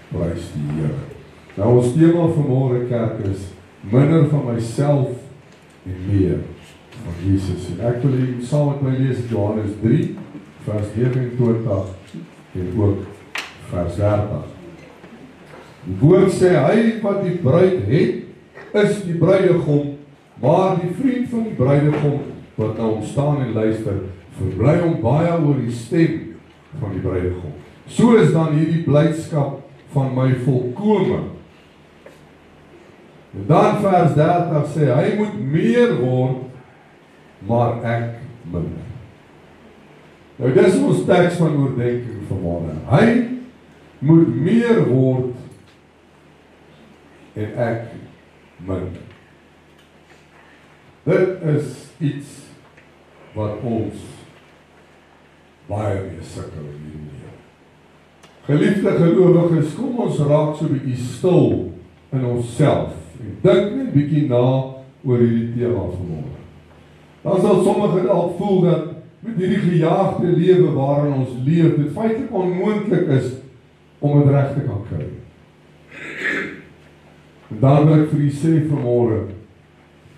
Prys die Here. Nou ons tema vanmôre kerk is minder van myself en meer van Jesus. En ek wil hier saam met my lees Johannes 3 vers 29 en ook vers 30. Die woord sê, hy wat die bruid het, is die bruidegom, maar die vriend van die bruidegom wat na hom staan en luister, verbly hom baie oor die stem van die bruidegom. So is dan hierdie blydskap van my volkome. En dan vers 30 sê, hy moet meer word, maar ek minder. Nou dis ons teks van oordenking vanmôre. Hy moet meer word en ek minder. Dit is iets wat ons baie mee sukkel in hierdie lewe. Geliefde gelowiges, kom ons raak so 'n bietjie stil in onsself en dink net 'n bietjie na oor hierdie tema vanmôre. Dan sal sommige dalk voel dat met hierdie gejaagde lewe waarin ons leef, dit feitelik onmoontlik is om dit reg te kan kry. En dan wil ek vir u sê vanmôre,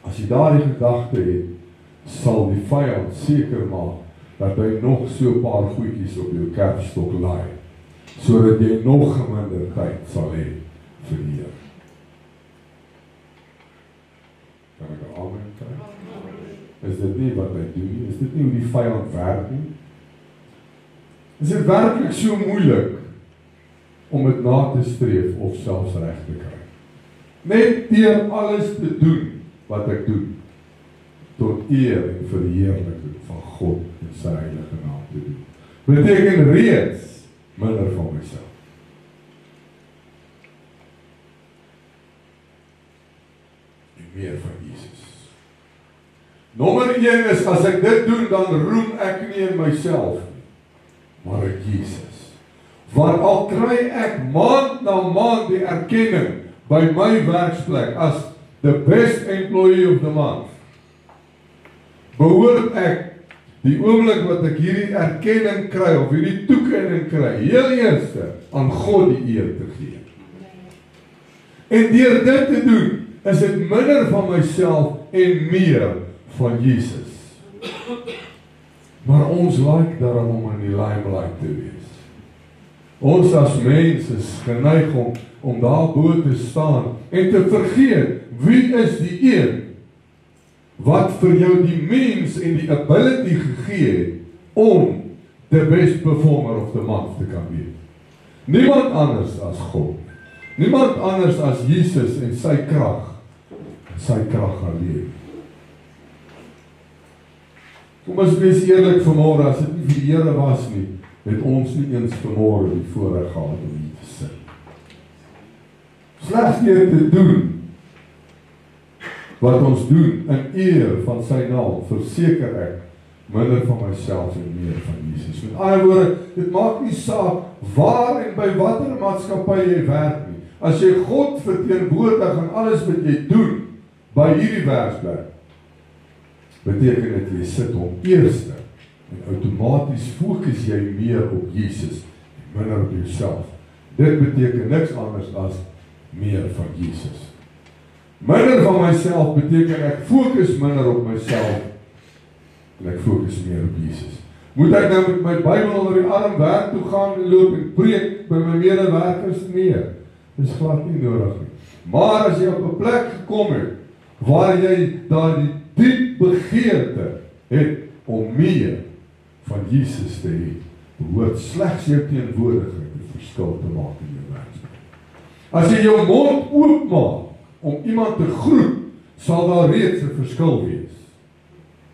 as jy daardie gedagte het, sal die vyand seker maak dat hy nog so 'n paar goedjies op jou kerfstok laai, sodat jy nog minder tyd sal hê vir die Here. Kan ek 'n amen kry? Is dit nie wat hy doen? Is dit nie hoe die vyand werk nie? Is dit werklik so moeilik om dit na te streef of selfs reg te kry? Net deur alles te doen wat ek doen, tot eer en verheerliking van God en sy heilige naam te doen, beteken reeds minder van myself. En meer van Jesus. Nommer 1 is, as ek dit doen, dan roem ek nie in myself nie, maar in Jesus. Want al kry ek maand na maand die erkenning by my werksplek as the best employee of the month, behoort ek die oomblik wat ek hierdie erkenning kry, of hierdie toekenning kry, heel eerste aan God die eer te gee. En deur dit te doen, is dit minder van myself en meer van Jesus. Maar ons like daarom om in die limelight te wees. Ons as mens is geneig om daar bo te staan en te vergeet, wie is die een wat vir jou die means en die ability gegee het om the best performer of the month te kan wees. Niemand anders as God. Niemand anders as Jesus en sy krag alleen. Kom ons wees eerlik vanmôre, as dit nie vir die Here was nie, het ons nie eens vanmôre die voorreg gehad om hier te sit. Slegs deur te doen wat ons doen in eer van sy naam, verseker ek minder van myself en meer van Jesus. Met ander woorde, dit maak nie saak waar en by watter maatskappy jy werk nie. As jy God verteenwoordig in alles wat jy doen by hierdie werksplek, beteken dit jy sit hom eerste en outomaties fokus jy meer op Jesus en minder op jouself. Dit beteken niks anders as meer van Jesus. Minder van myself beteken ek fokus minder op myself en ek fokus meer op Jesus. Moet ek nou met my Bybel onder die arm werk toe gaan en loop en preek by my medewerkers? Nee, dis glad nie nodig nie. Maar as jy op 'n plek gekom het waar jy daardie diep begeerte het om meer van Jesus te hê, behoort slegs jou teenwoordigheid 'n verskil te maak in jou werksplek. As jy jou mond oopmaak om iemand te groet, sal daar reeds 'n verskil wees,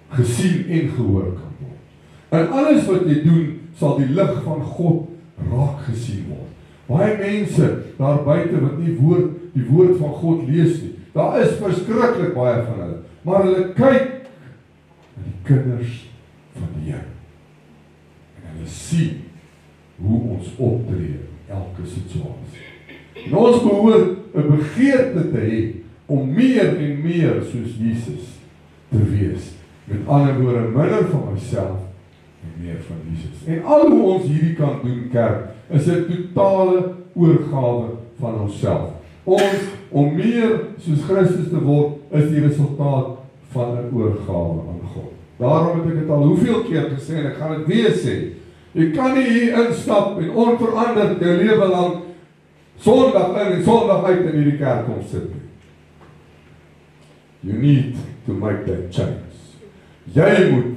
gesien en gehoor kan word. En alles wat jy doen, sal die lig van God raak gesien word. Baie mense daar buite wat nie die woord van God lees nie, daar is verskriklik baie van hulle, maar hulle kyk na die kinders van die Here. En hulle sien hoe ons optree in elke situasie. En ons behoort 'n begeerte te hê om meer en meer soos Jesus te wees. Met ander woorde, minder van myself en meer van Jesus. En al hoe ons hierdie kan doen, kerk, is 'n totale oorgawe van onsself. Ons, om meer soos Christus te word, is die resultaat van 'n oorgawe aan God. Daarom het ek dit al hoeveel keer gesê, en ek gaan dit weer sê, jy kan nie hier instap en onveranderd jou lewe lang Sondag in en Sondag uit in hierdie kerk kom sit nie. You need to make that change. Jy moet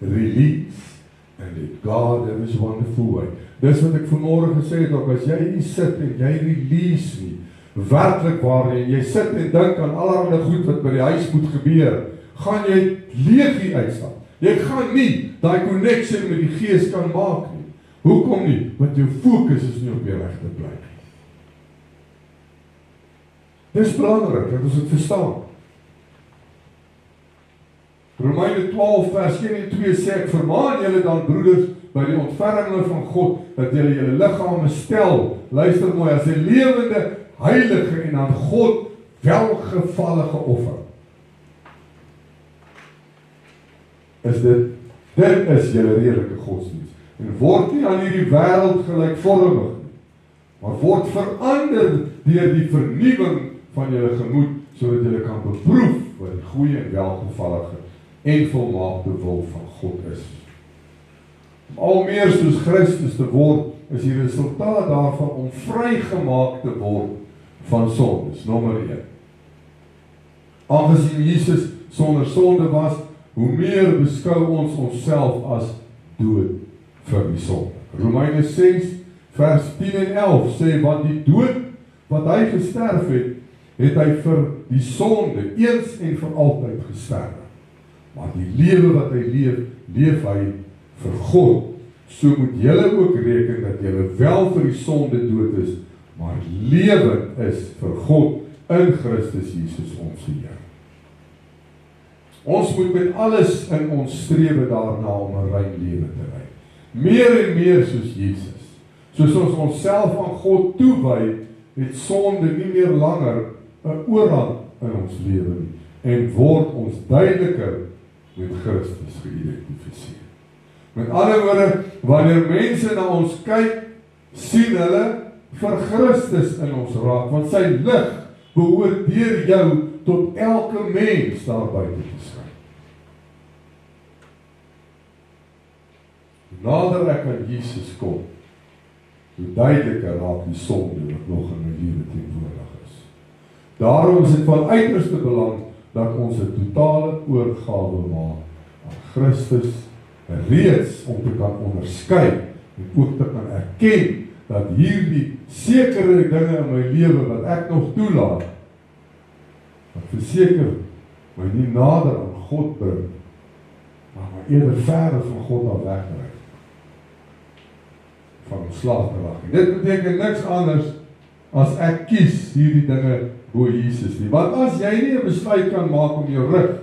release and let God have his wonderful way. Dis wat ek vanmôre gesê het, ook as jy hier sit en jy release nie, werklik waar jy sit en dink aan allerlei goed wat by die huis moet gebeur, gaan jy leeg hier uitstap. Jy gaan nie daai connection met die Gees kan maak nie. Hoekom nie? Want jou fokus is nie op die regte plek nie. Dis belangrik dat ons dit verstaan. Romeine 12 vers 1 en 2 sê, ek vermaan julle dan broeders by die ontferming van God, dat julle julle liggame stel, luister mooi, as 'n lewende, heilige en aan God welgevallige offer. Dit is julle redelike godsdienst. En word nie aan hierdie wêreld gelykvormig nie, maar word verander deur die vernuwing van julle gemoed, sodat julle kan beproef wat die goeie en welgevallige en volmaakte wil van God is. Om al meer soos Christus te word, is die resultaat daarvan om vrygemaak te word van sondes, nommer 1. Aangesien Jesus sonder sonde was, hoe meer beskou ons onsself as dood vir die sonde. Romeine 6 vers 10 en 11 sê, want die dood wat hy gesterf het, het hy vir die sonde eens en vir altyd gesterf. Maar die lewe wat hy leef, leef hy vir God. So moet julle ook reken dat julle wel vir die sonde dood is, maar lewend is vir God in Christus Jesus ons Here. Ons moet met alles in ons strewe daarna om 'n rein lewe te lei. Meer en meer soos Jesus. Soos ons onsself aan God toewy, het sonde nie meer langer 'n oorhand in ons lewe nie en word ons duideliker met Christus geïdentifiseer. Met ander woorde, wanneer mense na ons kyk, sien hulle vir Christus in ons raak, want sy lig behoort deur jou tot elke mens daar buite te skyn. Hoe nader ek aan Jesus kom, hoe duideliker raak die sonde wat nog in my lewe teenwoordig is. Daarom is dit van uiterste belang dat ons 'n totale oorgawe maak aan Christus, reeds om te kan onderskei en ook te kan erken dat hierdie sekere dinge in my lewe wat ek nog toelaat, wat verseker my nie nader aan God bring, maar my eerder verder van God af wegdryf, van ontslae te raak. Dit beteken niks anders as ek kies hierdie dinge bo Jesus nie. Want as jy nie 'n besluit kan maak om jou rug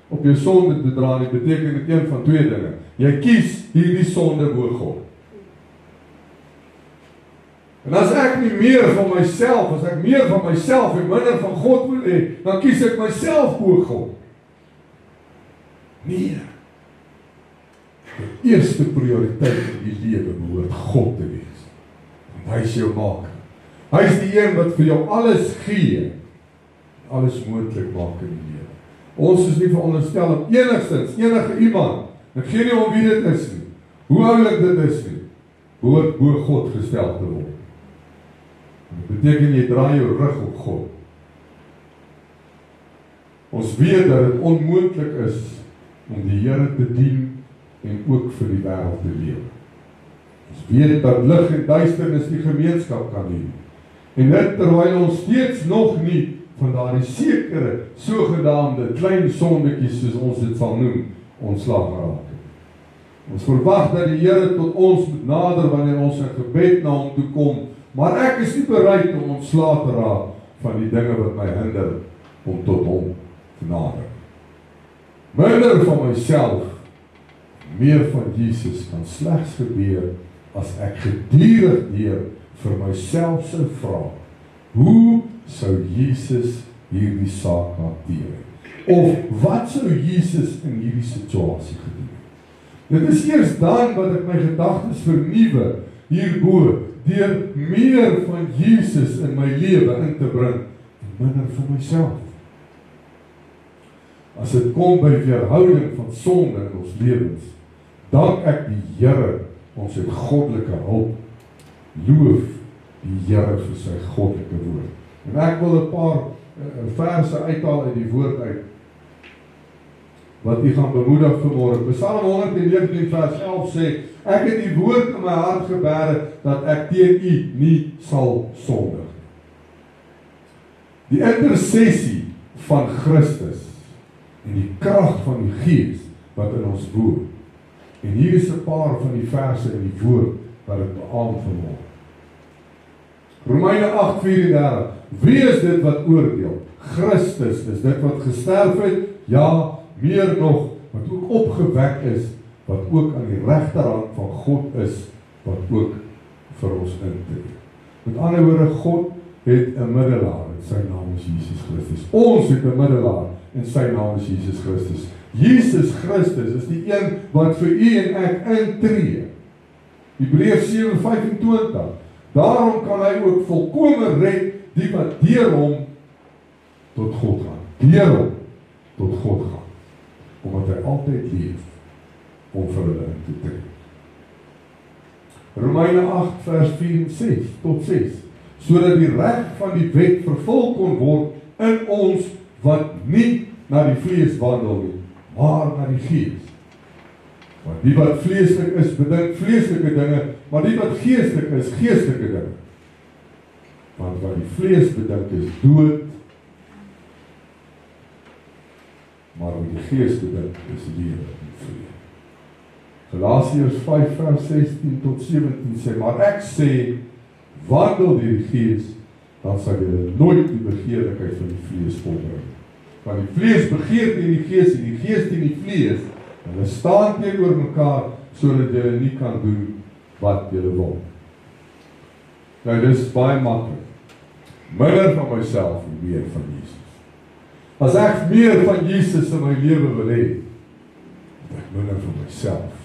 op jou sonde te dra nie, beteken dit een van twee dinge. Jy kies hierdie sonde bo God. En as ek nie meer van myself, as ek meer van myself en minder van God wil hê, dan kies ek myself bo God. Nee. Die eerste prioriteit in die lewe behoort God te wees. Want hy is jou maker. Hy is die een wat vir jou alles gee, alles moontlik maak in die lewe. Ons is nie veronderstel om enige iemand, ek gee nie om wie dit is nie, hoe oulik dit is nie, behoort bo God gestel te word. Dit beteken jy draai jou rug op God. Ons weet dat dit onmoontlik is om die Here te dien en ook vir die wêreld te lewe. Ons weet dat lig en duisternis die gemeenskap kan hê. En dit terwyl ons steeds nog nie van daardie sekere sogenaamde klein sondetjies, soos ons dit sal noem, ontslae geraak het. Ons verwag dat die Here tot ons moet nader wanneer ons in gebed na hom toe kom, maar ek is nie bereid om ontslae te raak van die dinge wat my hinder om tot hom te nader. Minder van myself, meer van Jesus kan slegs gebeur as ek gedurig deur vir myself sou vra, hoe sou Jesus hierdie saak hanteer? Of wat sou Jesus in hierdie situasie gedoen het? Dit is eers dan wat ek my gedagtes vernuwe hierbo, deur meer van Jesus in my lewe in te bring, en minder van myself. As dit kom by weerhouding van sonde in ons lewens, dank ek die Here, ons het goddelike hulp, loof die Here vir sy goddelike woord. En ek wil 'n paar verse uithaal uit die woord uit, wat u gaan bemoedig vanmôre. Psalm 119 vers 11 sê, ek het die woord in my hart gebere, dat ek teen u nie sal sondig. Die intersessie van Christus, en die krag van die Gees, wat in ons woon. En hier is 'n paar van die verse in die woord, wat het beaam vanmôre. Romeine 8:34, wie is dit wat oordeel? Christus is dit wat gesterf het, ja, meer nog, wat ook opgewek is, wat ook aan die regterhand van God is, wat ook vir ons intree. Met ander woorde, God het 'n middelaar, en sy naam is Jesus Christus. Ons het 'n middelaar, en sy naam is Jesus Christus. Jesus Christus is die een wat vir u en ek intree. Hebreërs 7:25. Daarom kan hy ook volkome red, die wat deur hom tot God gaan. Deur hom tot God gaan. Omdat hy altyd leef om vir hulle in te tree. Romeine 8 vers 4 en 6 tot 6. Sodat die reg van die wet vervul kon word in ons wat nie na die vlees wandel nie, maar na die Gees. Want die wat vleeslik is, bedink vleeslike dinge, maar die wat geestelik is, geestelike dinge. Want wat die vlees bedink is dood, maar wat die Gees bedink is lewe en vrede. Galasiërs 5 vers 16 tot 17 sê, maar ek sê, wandel deur die Gees, dan sal julle nooit die begeerlikheid van die vlees volbring. Want die vlees begeer teen die Gees en die Gees teen die vlees, en hulle staan teenoor mekaar, sodat julle nie kan doen wat julle wil. Nou, dit is baie maklik. Minder van myself en meer van Jesus. As ek meer van Jesus in my lewe wil hê, moet ek minder van myself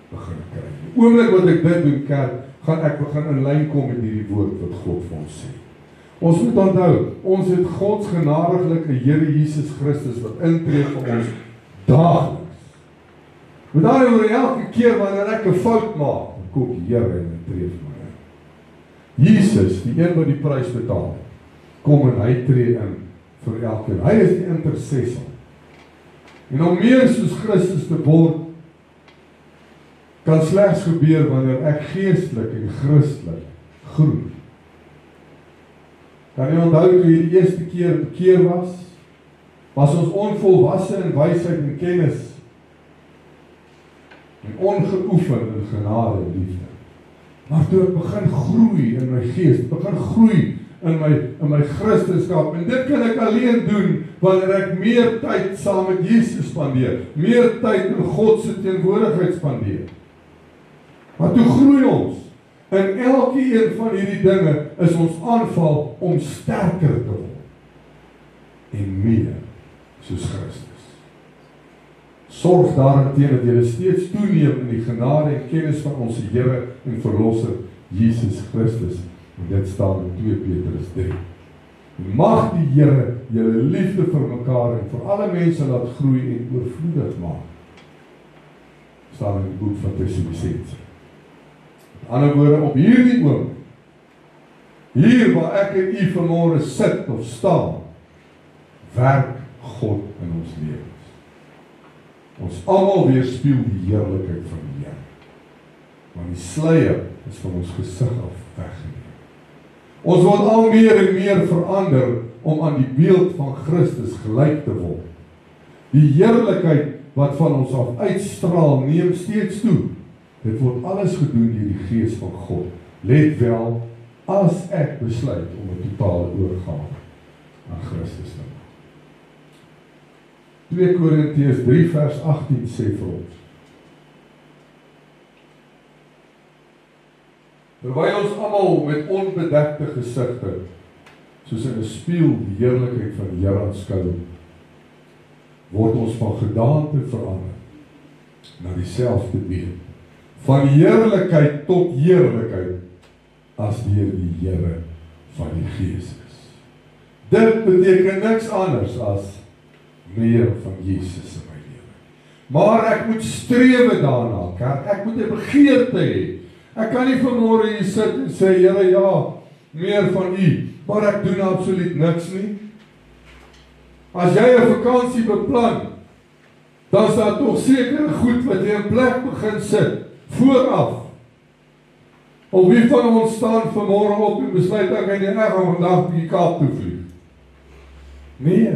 begin kry. Die oomblik wat ek dit doen, kerk, gaan ek begin in lyn kom met hierdie woord wat God vir ons sê. Ons moet onthou, ons het Gods genadiglike Here Jesus Christus wat intree vir ons daagliks. Met ander woorde, elke keer wanneer ek 'n fout maak, dan kom die Here en tree vir my in. Jesus, die een wat die prys betaal, kom en hy tree in vir elkeen. Hy is die intercessor. En om meer soos Christus te word, kan slegs gebeur wanneer ek geestelik en Christelik groei. Kan jy onthou toe jy die eerste keer bekeer was ons onvolwasse in wysheid en kennis en ongeoefen in genade en liefde. Maar toe ek begin groei in my gees, begin groei in my Christendom, en dit kan ek alleen doen wanneer ek meer tyd saam met Jesus spandeer, meer tyd in God se teenwoordigheid spandeer. Maar toe groei ons. En elke een van hierdie dinge is ons aanval om sterker te word. En meer soos Christus. Sorg daarteen dat jy steeds toeneem in die genade en kennis van ons Here en Verlosser Jesus Christus. En dit staan in 2 Petrus 3. Mag die Here julle liefde vir mekaar en vir alle mense laat groei en oorvloedig maak. Staan in die boek van Tessalonisense. Met ander woorde, op hierdie oom, hier waar ek en u vanmôre sit of staan, werk God in ons lewens. Ons almal weerspieël die heerlikheid van die Here. Want die sluier is van ons gesig af weggeneem. Ons word al meer en meer verander om aan die beeld van Christus gelyk te word. Die heerlikheid wat van ons af uitstraal, neem steeds toe. Dit word alles gedoen deur die Gees van God. Let wel, as ek besluit om 'n totale oorgawe aan Christus te maak. 2 Korintiërs 3 vers 18 sê vir ons: terwyl ons almal met onbedekte gesigte, soos in 'n spieël die heerlikheid van die Here aanskou, word ons van gedaante verander na dieselfde week, van heerlikheid tot heerlikheid, as deur die Here van die Gees is. Dit beteken niks anders as meer van Jesus in my lewe. Maar ek moet strewe daarna, kerk. Ek moet 'n begeerte hê. Ek kan nie vanmôre hier sit en sê, Here, ja, meer van U, maar ek doen absoluut niks nie. As jy 'n vakansie beplan, dan is daar tog sekere goed wat jy in plek begin sit, vooraf. Of wie van ons staan vanmôre op en besluit ek gaan vandag die Kaap toe vlieg? Nee,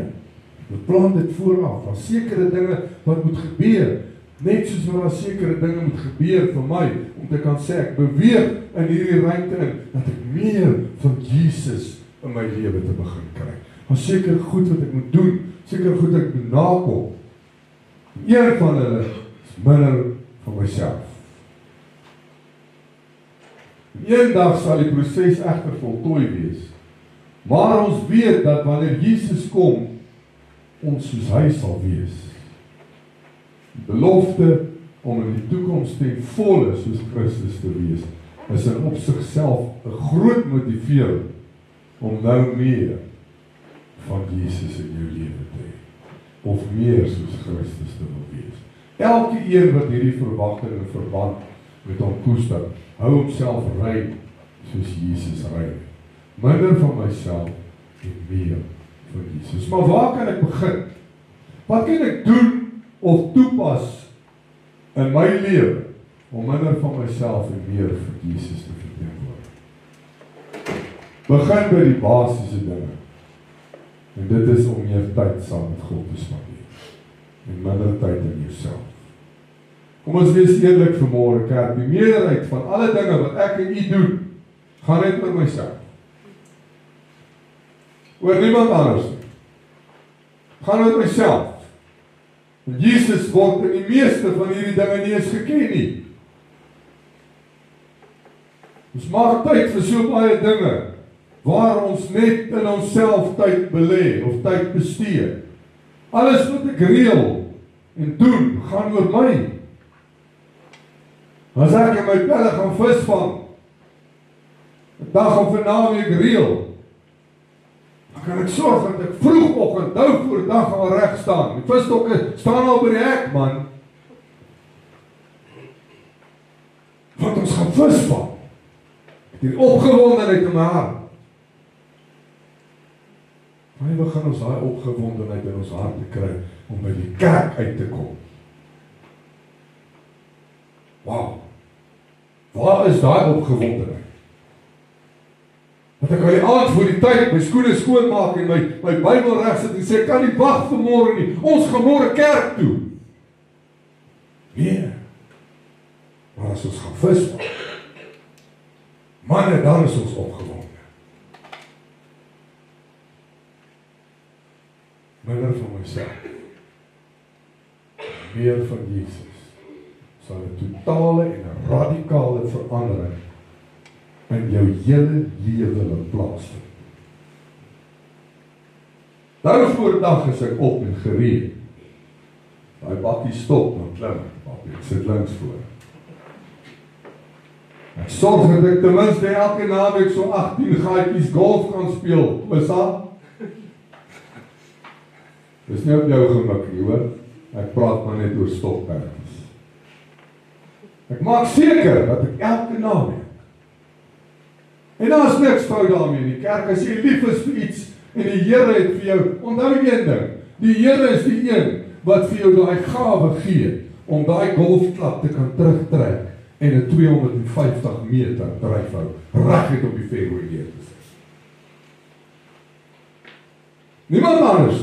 beplan dit vooraf. Daar sekere dinge wat moet gebeur, net soos wat daar sekere dinge moet gebeur vir my, om te kan sê, ek beweeg in hierdie ruimte in, dat ek meer van Jesus in my lewe te begin kry. Maar sekere goed wat ek moet doen, sekere goed wat ek moet nakom. Een van hulle is minder van myself. Eendag sal die proses egter voltooi wees. Maar ons weet dat wanneer Jesus kom, ons soos hy sal wees. Die belofte om in die toekoms ten volle soos Christus te wees, is in op sigself 'n groot motivering om nou meer van Jesus in jou lewe te hê, of meer soos Christus te wil wees. Elke een wat hierdie verwagting in verband met hom koester, hou homself rein soos Jesus rein. Minder van myself en meer van Jesus. Maar waar kan ek begin? Wat kan ek doen of toepas in my lewe om minder van myself en meer van Jesus te verteenwoordig? Begin by die basiese dinge. En dit is om meer tyd saam met God te spandeer. En minder tyd in jouself. Kom ons wees eerlik vanmôre, kerk. Die meerderheid van alle dinge wat ek en u doen, gaan net oor myself. Oor niemand anders nie. Gaan oor myself. En Jesus word in die meeste van hierdie dinge nie eens geken nie. Ons maak tyd vir so baie dinge, waar ons net in onsself tyd belê, of tyd bestee. Alles wat ek reël en doen, gaan oor my. As ek in my pelle gaan visvang, 'n dag of 'n naweek reël, dan kan ek sorg dat ek vroegoggend nou voor dag al reg staan. Die visstokke staan al by die hek, man. Want ons gaan visvang. Die opgewondenheid in my hart. Wanneer begin ons daai opgewondenheid in ons hart te kry om by die kerk uit te kom? Wow. Waar is daai opgewondenheid? Dat ek al die aand voor die tyd my skoene skoonmaak en my Bybel reg sit en sê, kan nie wag vir môre nie. Ons gaan môre kerk toe. Nee. Maar as ons gaan visvang, manne, dan is ons opgewonde. Minder van myself. Meer van Jesus. Sal 'n totale en 'n radikale verandering in jou hele lewe laat plaasvind. Nou voordag is ek op en gereed. Daai bakkie stop, dan klim ek sit links voor. Ek sorg dat ek ten minste elke naweek so 18 gaatjies golf kan speel. Is dat? Dis nie op jou gemik nie, hoor. Ek praat maar net oor stokperdjies. Ek maak seker dat ek elke naweek. En daar is niks fout daarmee in die kerk. As jy lief is vir iets en die Here het vir jou, onthou een ding, die Here is die een wat vir jou daai gawe gee om daai golfklap te kan terugtrek en 'n 250 meter dryfhou reguit op die fairway neer te sit. Niemand anders.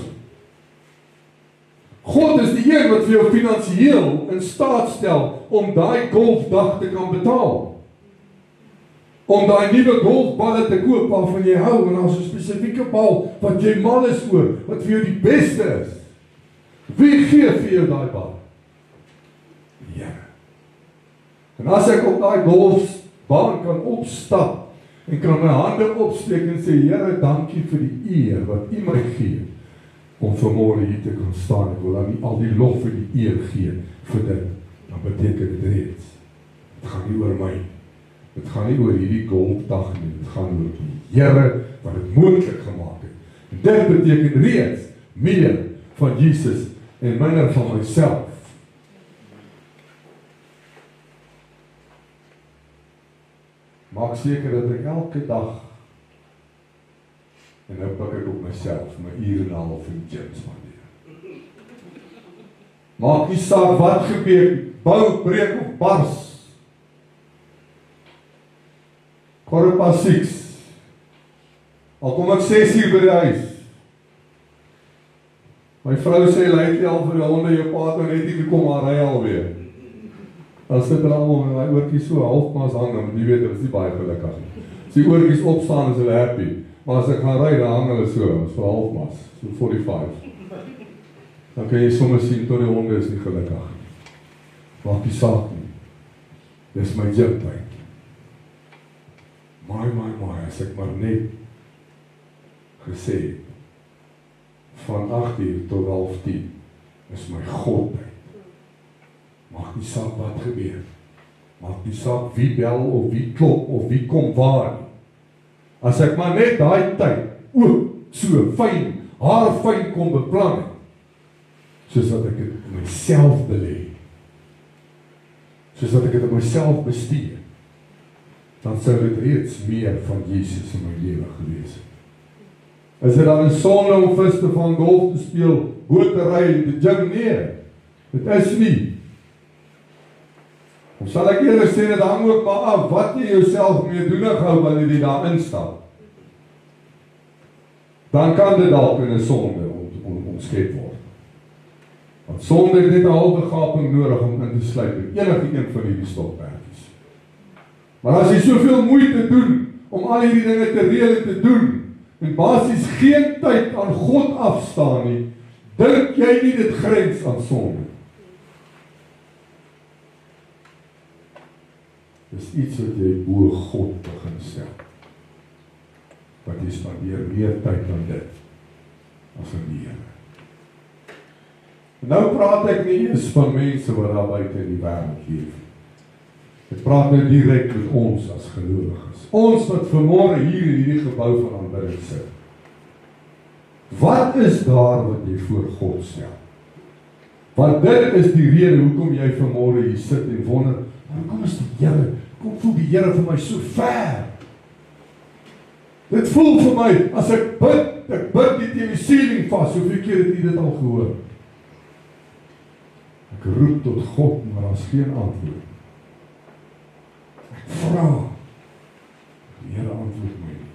God is die een wat vir jou finansiëel in staat stel om daai golfdag te kan betaal. Om daai nuwe golfballe te koop waarvan jy hou, en daar's 'n spesifieke bal wat jy mal is oor, wat vir jou die beste is. Wie gee vir jou daai bal? Ja. En as ek op daai golfbaan kan opstap en kan my hande opsteek en sê, Here, dankie vir die eer wat U my gee om vanmôre hier te kan staan. Ek wil aan U al die lof en die eer gee vir dit dan beteken dit reeds. Dit gaan nie oor my. Dit gaan nie oor hierdie golddag nie. Dit gaan oor die Here wat dit moontlik gemaak het. En dit beteken reeds meer van Jesus en minder van myself. Maak seker dat ek elke dag, en nou pak ek op myself, my uur en 'n half in die gym spandeer. Maak nie saak wat gebeur, bou, breek of bars. 6:15. Al kom ek 6 uur by die huis. My vrou sê, lyk jy al vir die honde, jou pa het net nie gekom, maar ry alweer. As dit al en my oortjies so halfmaas hang, dan moet jy weet, dit is nie baie gelukkig nie. As die oortjies opstaan, is hulle happy. Maar as ek gaan ry, dan hang hulle so vir halfmaas, so 45. Dan kan jy sommer sien, tot die honde is nie gelukkig. Maak die saak nie. Dis my gymtyd. My, as ek maar net gesê, van 8 uur tot 9:30 is my Godtyd. Maak nie saak wat gebeur. Maak nie saak wie bel of wie klop of wie kom waar nie. As ek maar net daai tyd ook so fyn, haar fyn kom beplan het, soos dat ek dit in myself belê, soos dat ek dit in myself bestuur, dan sou dit reeds meer van Jesus in my lewe gewees het. Is dit dan 'n sonde om vis te vang, golf te speel, boot te ry en te gym? Nee, dit is nie. Of sal ek eerlik sê, dit hang ook maar af wat jy jouself meedoenig hou wanneer jy daarin stap. Dan kan dit dalk in 'n sonde omskep word. Want sonde het net 'n halwe gaping nodig om in te sluit in enige een van hierdie stokperdjies. Maar as jy soveel moeite doen om al hierdie dinge te reël en te doen, en basies geen tyd aan God afstaan nie, dink jy nie dit grens aan sonde? Dis iets wat jy bo God begin stel. Want jy spandeer meer tyd aan dit as aan die Here. Nou praat ek nie eens van mense wat daar buite in die wêreld leef. Ek praat nou direk met ons as gelowiges. Ons wat vanmôre hier in hierdie gebou van aanbidding sit. Wat is daar wat jy voor God stel? Want dit is die rede hoekom jy vanmôre hier sit en wonder, hoekom is die Here, hoekom voel die Here vir my so ver? Dit voel vir my, as ek bid nie teen die ceiling vas, hoeveel keer het jy dit al gehoor? Ek roep tot God, maar daar's geen antwoord. Ek vra, die Here antwoord my nie.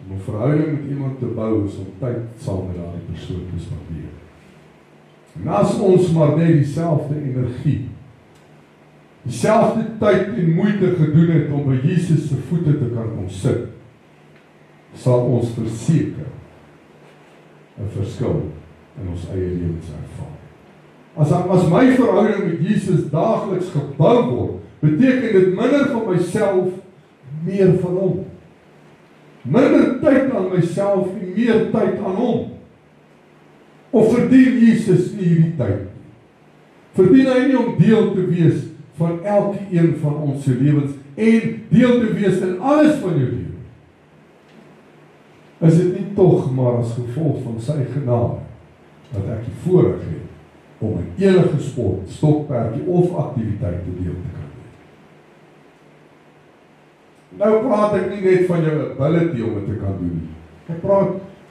Om 'n verhouding met iemand te bou is om tyd saam met daardie persoon te spandeer. En as ons maar net dieselfde energie, dieselfde tyd en moeite gedoen het om by Jesus se voete te kan kom sit, sal ons verseker 'n verskil in ons eie lewens ervaar. As my verhouding met Jesus daagliks gebou word, beteken dit minder van myself, meer van hom. Minder tyd aan myself en meer tyd aan hom. Of verdien Jesus nie hierdie tyd? Verdien hy nie om deel te wees van elke een van ons se lewens en deel te wees in alles van jou lewe? Is dit nie tog maar as gevolg van sy genade dat ek die voorreg het om in enige sport, stokperdjie of aktiwiteit te deel te kan doen? Nou praat ek nie net van jou ability om dit te kan doen. Ek praat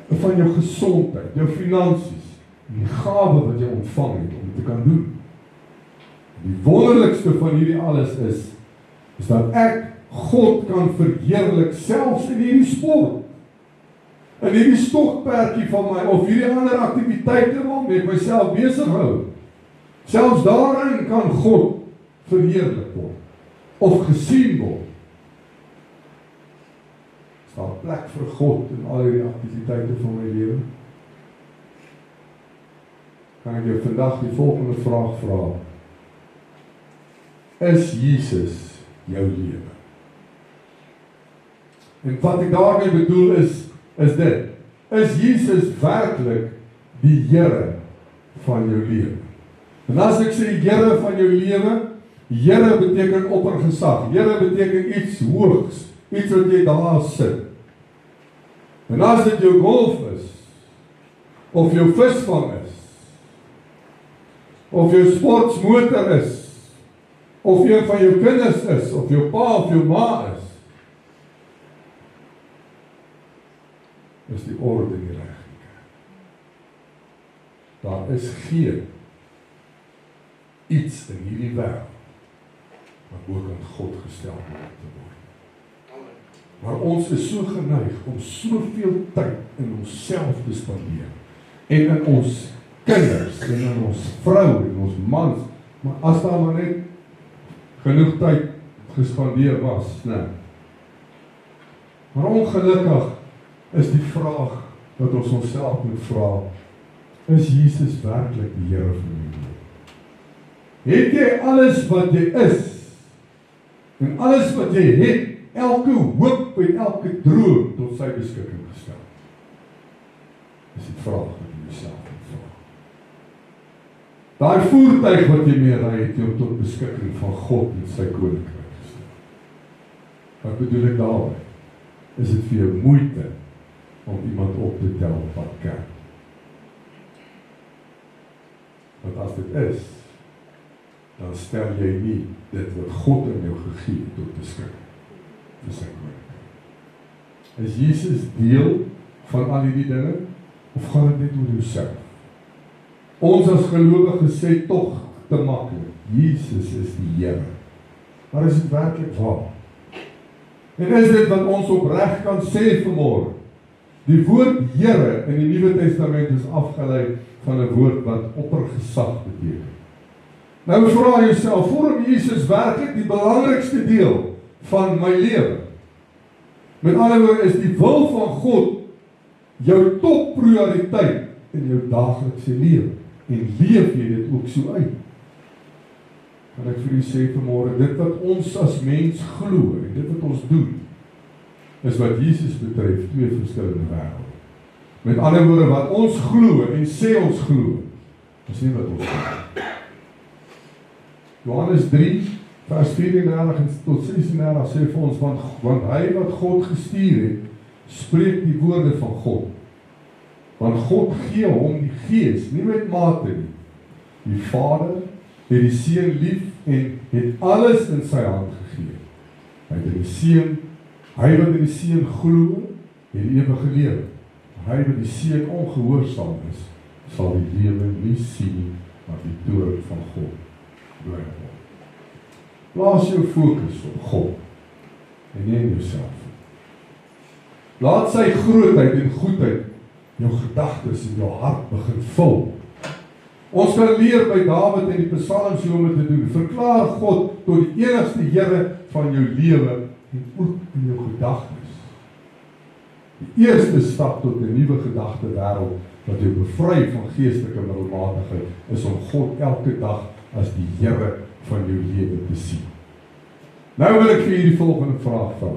van jou gesondheid, jou finansies, die gawe wat jy ontvang het om dit te kan doen. Die wonderlikste van hierdie alles is dat ek God kan verheerlik selfs in hierdie sport. In hierdie stokperdjie van my, of hierdie ander aktiwiteite waarmee ek myself besig hou. Selfs daarin kan God verheerlik word, of gesien word. Is daar plek vir God in al hierdie aktiwiteite van my lewe? Kan ek jou vandag die volgende vraag vra? Is Jesus jou lewe? En wat ek daarmee bedoel is dit, is Jesus werklik die Here van jou lewe? En as ek sê Here van jou lewe, Here beteken oppergesag, Here beteken iets hoogs, iets wat jy daar sit. En as dit jou golf is, of jou visvang is, of jou sportsmotor is, of een van jou kinders is, of jou pa of jou ma is die orde nie reg nie. Daar is geen iets in hierdie wêreld wat ook aan God gestel word te word. Maar ons is so geneig om soveel tyd in onsself te spandeer, en in ons kinders, en in ons vrou, en ons mans, maar as daar maar net genoeg tyd gespandeer was, nee. Maar ongelukkig is die vraag wat ons onsself moet vra, is Jesus werklik die Here van jou lewe? Het jy alles wat jy is, en alles wat jy het, elke hoop en elke droom tot sy beskikking gestel? Dis die vraag wat jy jouself moet vra. Daai voertuig wat jy mee ry, het jy tot beskikking van God en sy koninkryk gestel. Wat bedoel ek daarmee? Is dit vir jou moeite om iemand op te tel op wat kerk? Want as dit is, dan stel jy nie dit wat God in jou gegee het tot beskikking vir sy koninkryk. Is Jesus deel van al hierdie dinge, of gaan dit net oor jouself? Ons as gelowiges sê tog te maklik, Jesus is die Here. Maar is dit werklik waar? En is dit wat ons opreg kan sê vanmôre? Die woord Here in die Nuwe Testament is afgelei van 'n woord wat oppergesag beteken. Nou vra jouself, vorm Jesus werklik die belangrikste deel van my lewe? Met ander woorde, is die wil van God jou topprioriteit in jou daaglikse lewe? En leef jy dit ook so uit? Kan ek vir u sê vanmôre, dit wat ons as mens glo, en dit wat ons doen, is wat Jesus betref, twee verskillende wêrelde. Met ander woorde, wat ons glo en sê ons glo, is nie wat ons glo. Johannes 3, vers 34 tot 36 sê vir ons, want hy wat God gestuur het, spreek die woorde van God. Want God gee hom die Gees, nie met mate nie. Die Vader het die Seun lief en het alles in sy hand gegee. Hy wat in die Seun glo, het die ewige lewe. Hy wat die Seun ongehoorsaam is, sal die lewe nie sien, maar die toorn van God bly word. Plaas jou fokus op God en nie in jouself. Laat sy grootheid en goedheid jou gedagtes en jou hart begin vul. Ons kan leer by Dawid in die Psalms hoe om dit te doen. Verklaar God tot die enigste Here van jou lewe en ook in jou gedagtes. Die eerste stap tot 'n nuwe gedagte wêreld wat jou bevry van geestelike middelmatigheid is om God elke dag as die Here van jou lewe te sien. Nou wil ek vir julle die volgende vraag vra.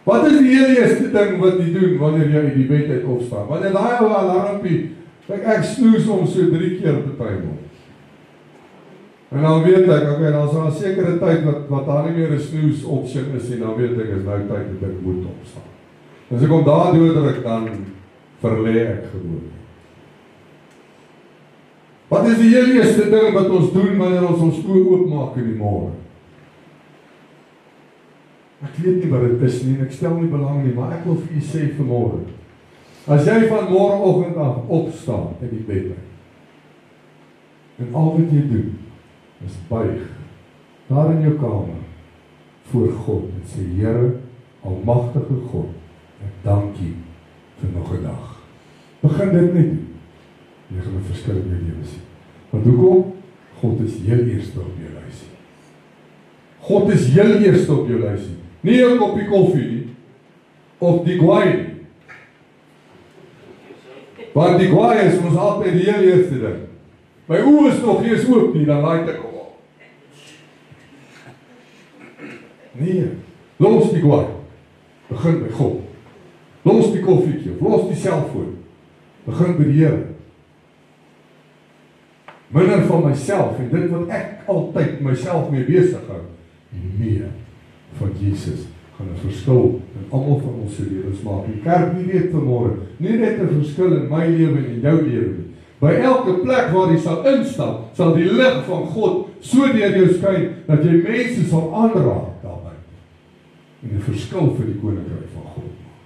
Wat is die heel eerste ding wat jy doen wanneer jy uit die bed uit opstaan? Wanneer daai ou alarmpie, ek snoes om so 3 keer op 'n tyd. En dan weet ek, okay, dan is daar 'n sekere tyd wat daar nie meer 'n snoes option is nie, dan weet ek is nou tyd dat ek moet opstaan. As ek kom daar doodruk, dan verlê ek gewoon. Wat is die heel eerste ding wat ons doen wanneer ons oë oopmaak in die môre? Ek weet nie wat dit is nie, en ek stel nie belang nie, maar ek wil vir u sê vanmôre, as jy van môreoggend af opstaan in die bed uit, en al wat jy doen, is buig, daar in jou kamer, voor God, en sê, Here, almagtige God, ek dank U vir nog 'n dag. Begin dit net doen. Jy gaan 'n verskil in jou lewe sien. Want hoekom? God is heel eerste op jou lysie. God is heel eerste op jou lysie. Nie 'n koppie koffie nie, of die kwaai nie. Want die kwaai is ons altyd die heel eerste ding. My oë is nog nie eens oop nie, dan laai ek op. Nee, los die kwaai. Begin by God. Los die koffietjie, los die selfoon. Begin by die Here. minder van myself en dit wat ek altyd myself mee besig hou, meer van Jesus gaan 'n verskil in almal van ons se lewens maak. Die kerk nie weet vanmôre, nie net 'n verskil in my lewe en in jou lewe nie. By elke plek waar jy sal instap, sal die lig van God so deur jou skyn, dat jy mense sal aanraak daarby. En 'n verskil vir die koninkryk van God maak.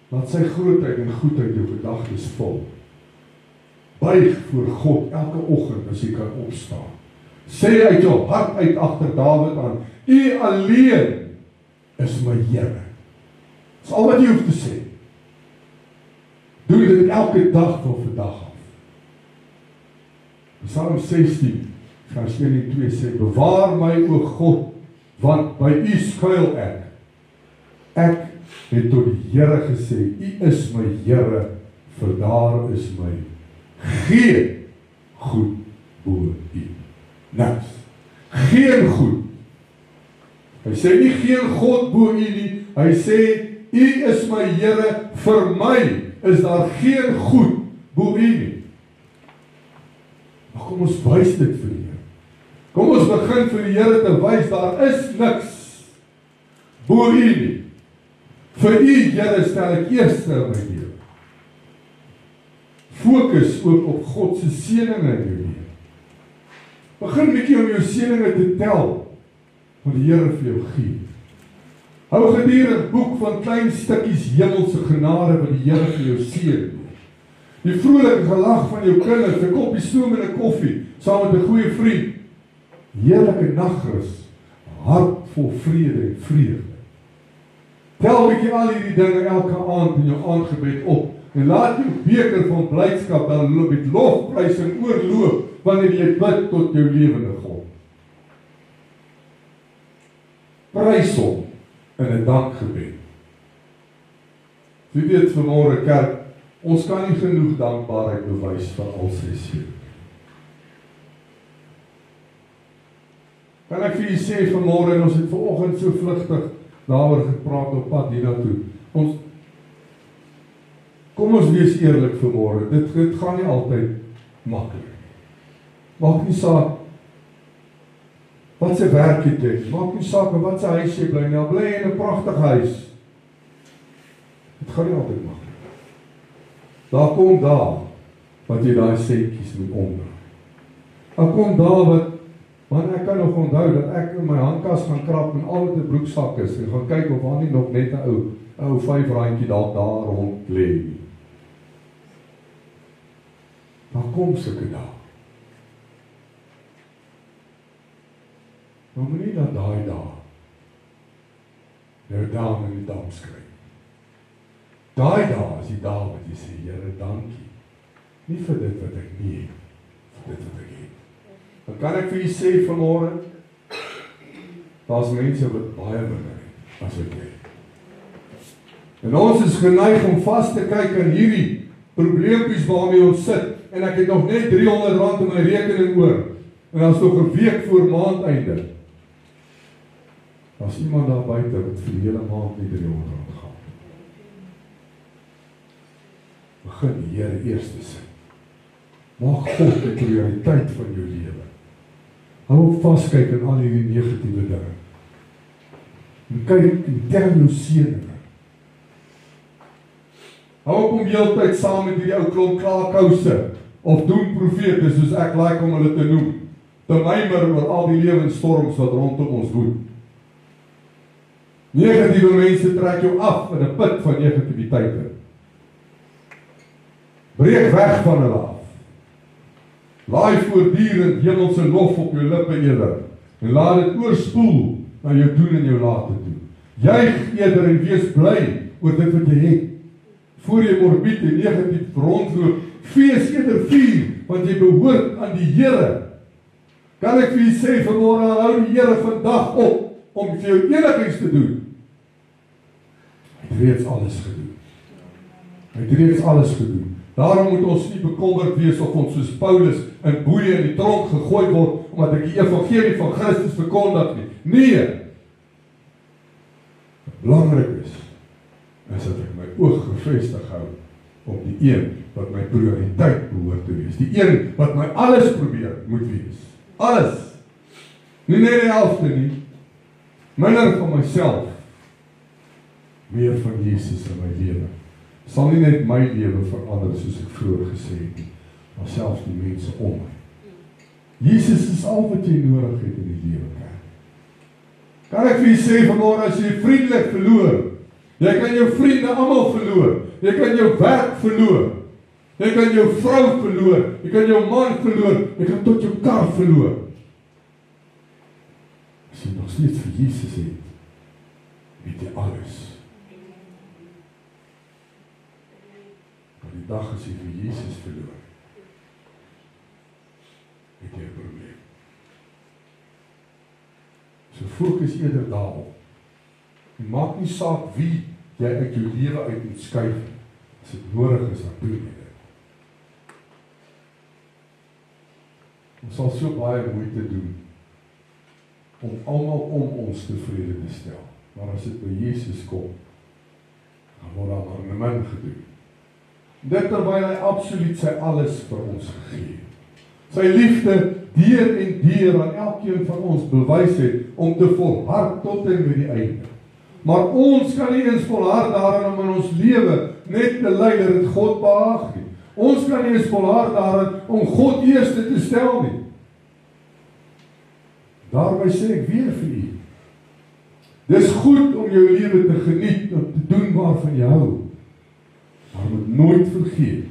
Laat sy grootheid en goedheid jou gedagtes vul. Buig voor God elke oggend as jy kan opstaan. Sê uit jou hart uit agter Dawid aan, U alleen is my Here. Dis al wat jy hoef te sê. Doe dit elke dag tot vandag af. Psalm 16, vers 1 en 2 sê, bewaar my o God, want by U skuil ek. Ek het tot die Here gesê, U is my Here, vir daar is my geen goed bo U. Niks. Geen goed. Hy sê nie geen God bo U nie, hy sê, U is my Here, vir my is daar geen goed bo U nie. Maar kom ons wys dit vir die Here. Kom ons begin vir die Here te wys, daar is niks bo U nie. Vir U, Here, stel ek eerste in my lewe. Fokus ook op God se seëninge in jou lewe. Begin bietjie om jou seëninge te tel, wat die Here vir jou gee. Hou gedurig boek van klein stukkies hemelse genade wat die Here vir jou seën. Die vrolike gelag van jou kinders, 'n koppie stoom en 'n koffie, saam met 'n goeie vriend. Heerlike nagrus, hart vol vrede en vreugde. Tel 'n bietjie al hierdie dinge elke aand in jou aandgebed op en laat jou beker van blydskap dan met lofprysing oorloop wanneer jy bid tot jou lewende God. Prys hom in 'n dankgebed. Jy weet vanmôre kerk, ons kan nie genoeg dankbaarheid bewys vir al sy seën. Kan ek vir julle sê vanmôre, en ons het vanoggend so vlugtig daaroor gepraat op pad hiernatoe. Kom ons wees eerlik vanmôre, dit gaan nie altyd maklik. Maak nie saak wat se werk het jy, maak nie saak wat se huis jy bly, nou bly jy in 'n pragtige huis. Dit gaan nie altyd maklik. Daar kom daar wat jy daai sentjies moet omdraai. Daar kom daar wat, man, ek kan nog onthou dat ek in my handkas gaan krap en al wat 'n broeksak is en gaan kyk of daar nie nog net 'n ou 5 randjie daar rond lê nie. Daar kom sulke dae. Maar moenie dat daai dae nou daar in die damp skry. Daai dae is die dae wat jy sê, Here, dankie. Nie vir dit wat ek nie het, vir dit wat ek het. Dan kan ek vir jy sê vanmôre, daar's mense wat baie minder het as wat jy het. En ons is geneig om vas te kyk aan hierdie probleempies waarmee ons sit, en ek het nog net R300 in my rekening oor, en dan is nog 'n week voor maandeinde. Daar's iemand daar buite wat vir die hele maand nie R300 gaan. Begin die Here eerste sit. Maak God 'n prioriteit van jou lewe. Hou op vaskyk aan al hierdie negatiewe dinge. En kyk en tel jou seëninge. Hou op om heeltyd saam met hierdie ou klomp klaarkouse of doen profete, soos ek like om hulle te noem, te mymer oor al die lewensstorms wat rondom ons woed. Negatiewe mense trek jou af in 'n put van negativiteite. Breek weg van hulle af. Laai voortdurend hemelse lof op jou lippe eerder en laat dit oorspoel na jou doen en jou late toe. Juig eerder en wees bly oor dit wat jy het. Voor jy morbied en negatief rondloop, fees eerder vier, want jy behoort aan die Here. Kan ek vir jy sê vanmôre, hou die Here vandag op om vir jou enigiets te doen? Hy het reeds alles gedoen. Hy het reeds alles gedoen. Daarom moet ons nie bekommerd wees of ons soos Paulus in boeie in die tronk gegooi word, omdat ek die evangelie van Christus verkondig nie. Nee! Belangrik is dat ek my oog gefestig hou op die een wat my prioriteit behoort te wees. Die een wat my alles probeer moet wees. Alles. Nie net die helfte nie. Minder van myself. Meer van Jesus in my lewe. Sal nie net my lewe verander soos ek vroeër gesê het nie, maar selfs die mense om my. Jesus is al wat jy nodig het in die lewe. Kan ek vir jy sê vanmôre, as jy vriendelik verloor, jy kan jou vriende almal verloor, jy kan jou werk verloor, jy kan jou vrou verloor, jy kan jou man verloor, jy kan tot jou kar verloor. As jy nog steeds vir Jesus het, weet jy alles. Maar die dag as jy vir Jesus verloor, het jy 'n probleem. So fokus eerder daarop. En maak nie saak wie jy uit jou lewe uit moet skuif. As dit nodig is, dan doen jy dit. Ons sal so baie moeite doen om almal om ons tevrede te stel. Maar as dit by Jesus kom, dan word daar maar min gedoen. Dit terwyl hy absoluut sy alles vir ons gegee het. Sy liefde deur en deur aan elkeen van ons bewys het om te volhard tot en met die einde. Maar ons kan nie eens volhard daarin om in ons lewe net te lei dat dit God behaag nie. Ons kan nie eens volhard daarin om God eerste te stel nie. Daarby sê ek weer vir u. Dis goed om jou lewe te geniet, om te doen waarvan jy hou. Maar moet nooit vergeet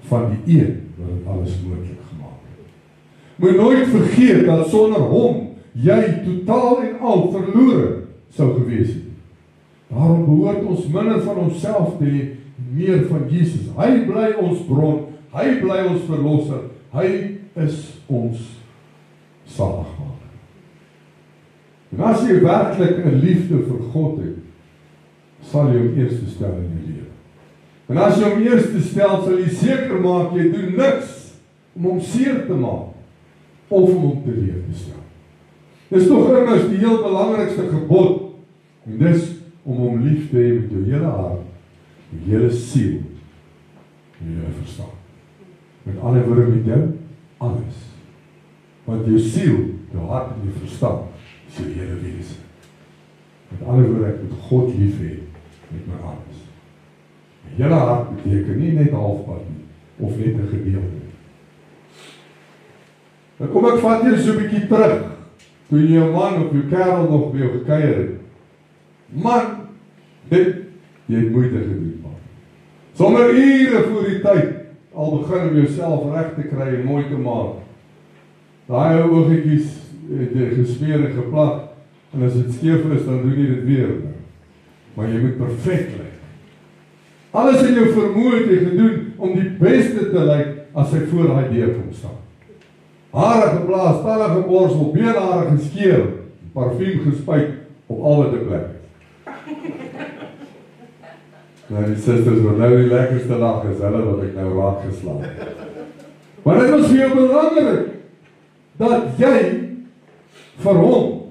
van die een wat dit alles moontlik gemaak het. Moet nooit vergeet dat sonder hom jy totaal en al verlore sou gewees het. Daarom behoort ons minder van onsself te hê, meer van Jesus. Hy bly ons bron, hy bly ons verlosser, hy is ons saligmaker. En as jy werklik 'n liefde vir God het, sal jy hom eerste stel in jou lewe. En as jy hom eerste stel, sal jy seker maak jy doen niks om hom seer te maak of om hom teleur te stel. Dis tog immers die heel belangrikste gebod, en dis om hom lief te hê met jou hele hart, jou hele siel, en jou hele verstand. Met ander woorde met jou, alles. Want jou siel, jou hart en jou verstand is jou hele wese. Met ander woorde, ek moet God lief hê met my alles. My hele hart beteken nie net halfpad nie, of net 'n gedeelte. Dan kom ek vat hier so 'n bietjie terug, toe jy jou man of jou kerel nog by jou gekuier het. Man, jy het moeite gedoen, man. Sommer ure voor die tyd, al begin om jouself reg te kry en mooi te maak. Daai ou oogietjies het gesmeer en geplak, en as dit skeef is, dan doen jy dit weer. Maar jy moet perfek lyk. Alles in jou vermoë het jy gedoen om die beste te lyk as hy voor daai deur kom staan. Hare geblaas, talle geborsel, beenhare geskeur, parfuum gespuit op al wat ek plek. Nou die sisters wat nou die lekkerste lag is, hulle wat ek nou raak geslaan het. Maar dit was vir jou belangrik, dat jy vir hom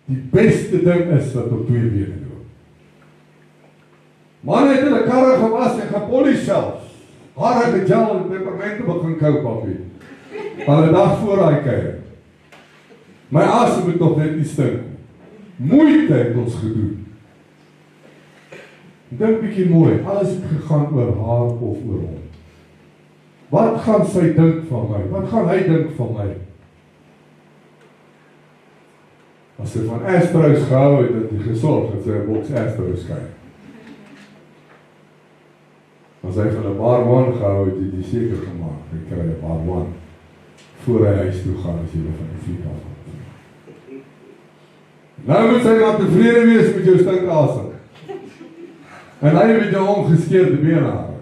die beste ding is wat op 2 bene loop. Man het hulle karre gewas en gepolish selfs. Hare gegel en pepermente begin kou, papie. Al 'n dag voor hy kuier. My asem moet nog net nie stink. Moeite het ons gedoen. Dink bietjie mooi, alles het gegaan oor haar of oor hom. Wat gaan sy dink van my? Wat gaan hy dink van my? As sy van Astros gehou het, het hy gesorg dat sy 'n boks Astros kry. As hy van 'n bar one gehou het, het hy seker gemaak, hy kry 'n bar one, voor hy huis toe gaan, as jy van die vlieg af gaan. Nou moet sy maar tevrede wees met jou stinkasem. En hy met jou ongeskeerde beenhare.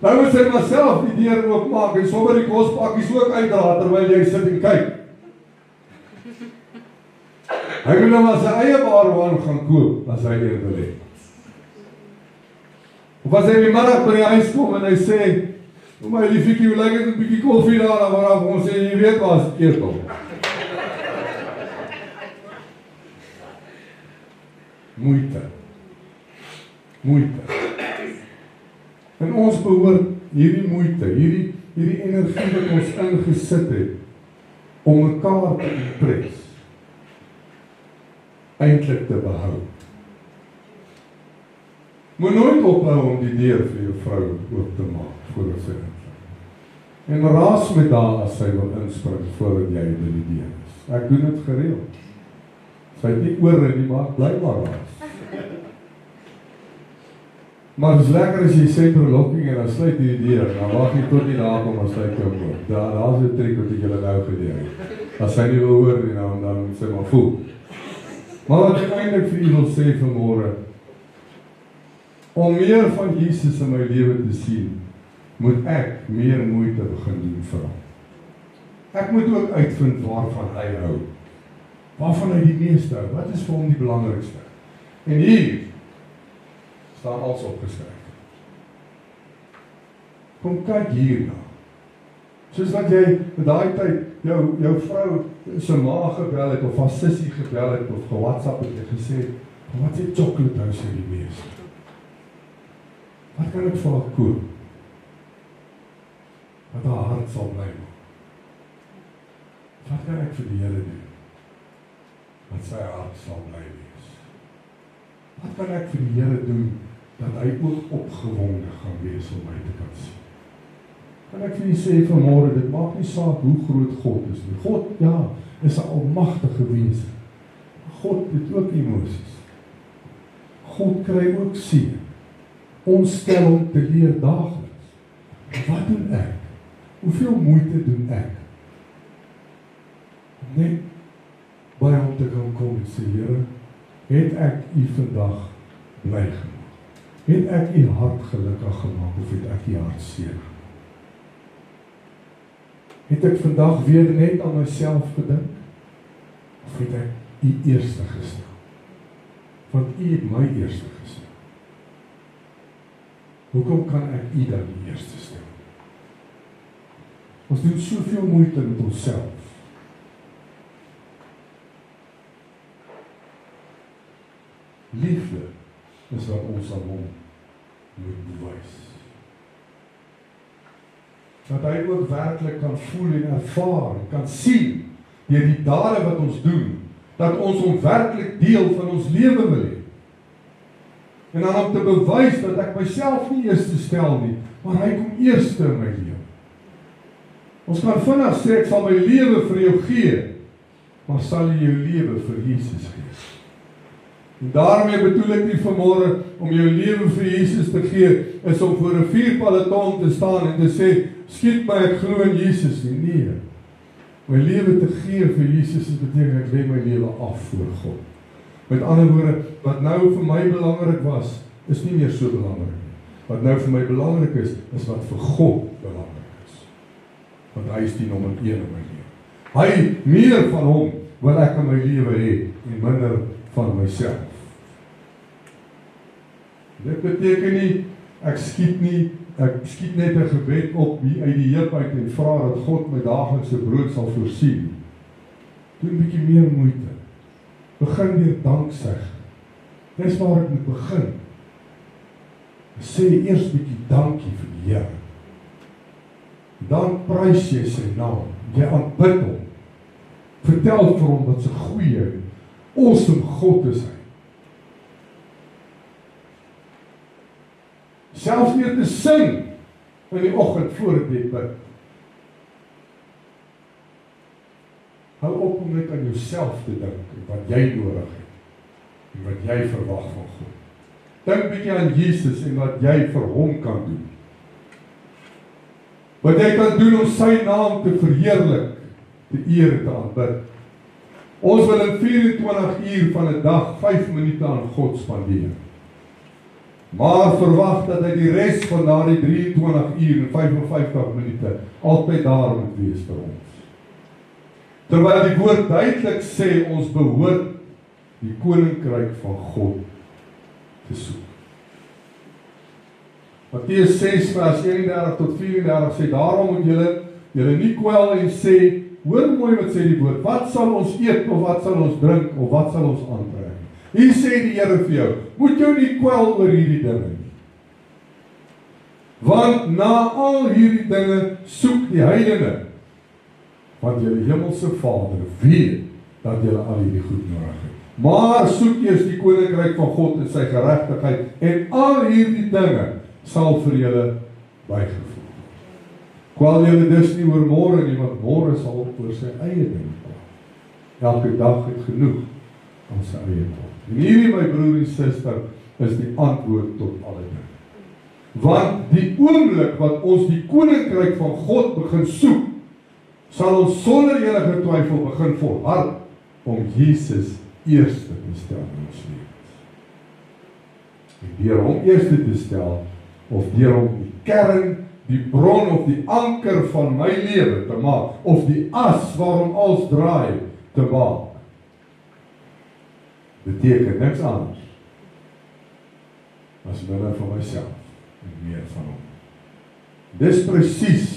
Nou moet sy maar self die deur oopmaak en sommer die kospakkies ook uitdra terwyl jy sit en kyk. Hy moet nou maar sy eie bar one gaan koop, as hy een wil hê. Of as hy die middag by die huis kom en hy sê, "O my liefiekie, hoe lyk dit 'n bietjie koffie daar, waaraf ons sê, jy weet waar se keer kom." Moeite. En ons behoort hierdie moeite, hierdie energie wat ons ingesit het, om mekaar te impres, eintlik te behou. Moet nooit ophou om die deur vir jou vrou oop te maak, voordat sy ingaan. En raas met haar as sy wil inspring, voordat jy by die deur is. Ek doen dit gereeld. Sy het nie oor nie, maar bly maar raas. Maar het is lekker as jy sê verlokking en dan sluit jy die deur, dan wacht jy tot die daar kom as sy kom oor. Daar is die trik wat ek julle nou geleer het. As sy nie wil hoor nie, dan sê maar voel. Maar wat ek eintlik vir julle wil sê vanmôre, om meer van Jesus in my lewe te sien, moet ek meer moeite begin doen vir hom. Ek moet ook uitvind waarvan hy hou. Waarvan hy die meeste hou. Wat is vir hom die belangrikste? En hier staan alles opgeskryf. Kom kyk hierna. Soos wat jy in daai tyd jou vrou se ma gebel het of haar sussie gebel het of ge-WhatsApp het en gesê, wat sê chocolate hou sy die meeste? Wat kan ek vir haar koop? Wat haar hart sal bly maak? Wat kan ek vir die Here doen? Wat sy hart sal bly wees? Wat kan ek vir die Here doen, dat hy ook opgewonde gaan wees om my te kan sien? Kan ek vir jy sê vanmôre, dit maak nie saak hoe groot God is nie. God, ja, is 'n almagtige wese. God het ook emosies. God kry ook seer. Ons stel hom te leer daagliks. Wat doen ek? Hoeveel moeite doen ek? Om net by hom te kan kom en sê, Here, het ek u vandag bly gemaak? Het ek u hart gelukkig gemaak of het ek u hart seer? Het ek vandag weer net aan myself gedink? Of het ek u eerste gestel? Want u het my eerste gestel. Hoekom kan ek u dan die eerste stel? Ons doen soveel moeite met onsself. Liefde is wat ons aan hom moet bewys. Dat hy ook werklik kan voel en ervaar, kan sien, deur die dade wat ons doen, dat ons hom werklik deel van ons lewe wil hê. En dan om te bewys dat ek myself nie eerste stel nie, maar hy kom eerste in my lewe. Ons kan vinnig sê, ek sal my lewe vir jou gee, maar sal jy jou lewe vir Jesus gee? En daarmee bedoel ek nie vanmôre om jou lewe vir Jesus te gee, is om voor 'n vuurpeloton te staan en te sê, skiet my, ek glo in Jesus nie. Nee. My lewe te gee vir Jesus beteken ek lê my lewe af voor God. Met ander woorde, wat nou vir my belangrik was, is nie meer so belangrik nie. Wat nou vir my belangrik is wat vir God belangrik is. Want hy is die nommer 1 in my lewe. Hy, meer van hom, wil ek in my lewe hê, en minder van myself. Dit beteken nie, ek skiet net 'n gebed op uit die heup uit en vra dat God my daaglikse brood sal voorsien. Doen 'n bietjie meer moeite. Begin deur dankseg. Dis waar ek moet begin. Sê eers 'n bietjie dankie vir die Here. Dan prys jy sy naam. Jy aanbid hom. Vertel vir hom wat sy goeie, awesome God is hy. Selfs weer te sing in die oggend voor dit bid. Hou op om net aan jouself te dink, wat jy nodig het, en wat jy verwag van God. Dink bietjie aan Jesus en wat jy vir hom kan doen. Wat jy kan doen om sy naam te verheerlik, te eer te aanbid. Ons wil in 24 uur van 'n dag 5 minute aan God spandeer. Maar verwag dat hy die res van daardie 23 uur en 55 minute altyd daar moet wees vir ons. Terwyl die woord duidelik sê, ons behoort die koninkryk van God te soek. Matteus 6 vers 31 tot 34 sê, daarom moet julle nie kwel en sê, hoor mooi wat sê die woord, wat sal ons eet, of wat sal ons drink, of wat sal ons aantrek? Hier sê die Here vir jou, moet jou nie kwel oor hierdie dinge nie. Want na al hierdie dinge soek die heidene, want julle hemelse Vader weet dat julle al hierdie goed nodig het. Maar soek eers die koninkryk van God en sy geregtigheid, en al hierdie dinge sal vir julle bygevoeg. Kwal julle dus nie oor môre nie, want môre sal oor sy eie dinge kwal. Elke dag het genoeg aan sy eie kwal. En hierdie, my broer en suster, is die antwoord tot alle dinge. Want die oomblik wat ons die koninkryk van God begin soek, sal ons sonder enige twyfel begin volhard om Jesus eerste te stel in ons lewens. En deur hom eerste te stel, of deur hom die kern, die bron of die anker van my lewe te maak, of die as waarom alles draai te maak, beteken niks anders as minder van myself en meer van hom. Dis presies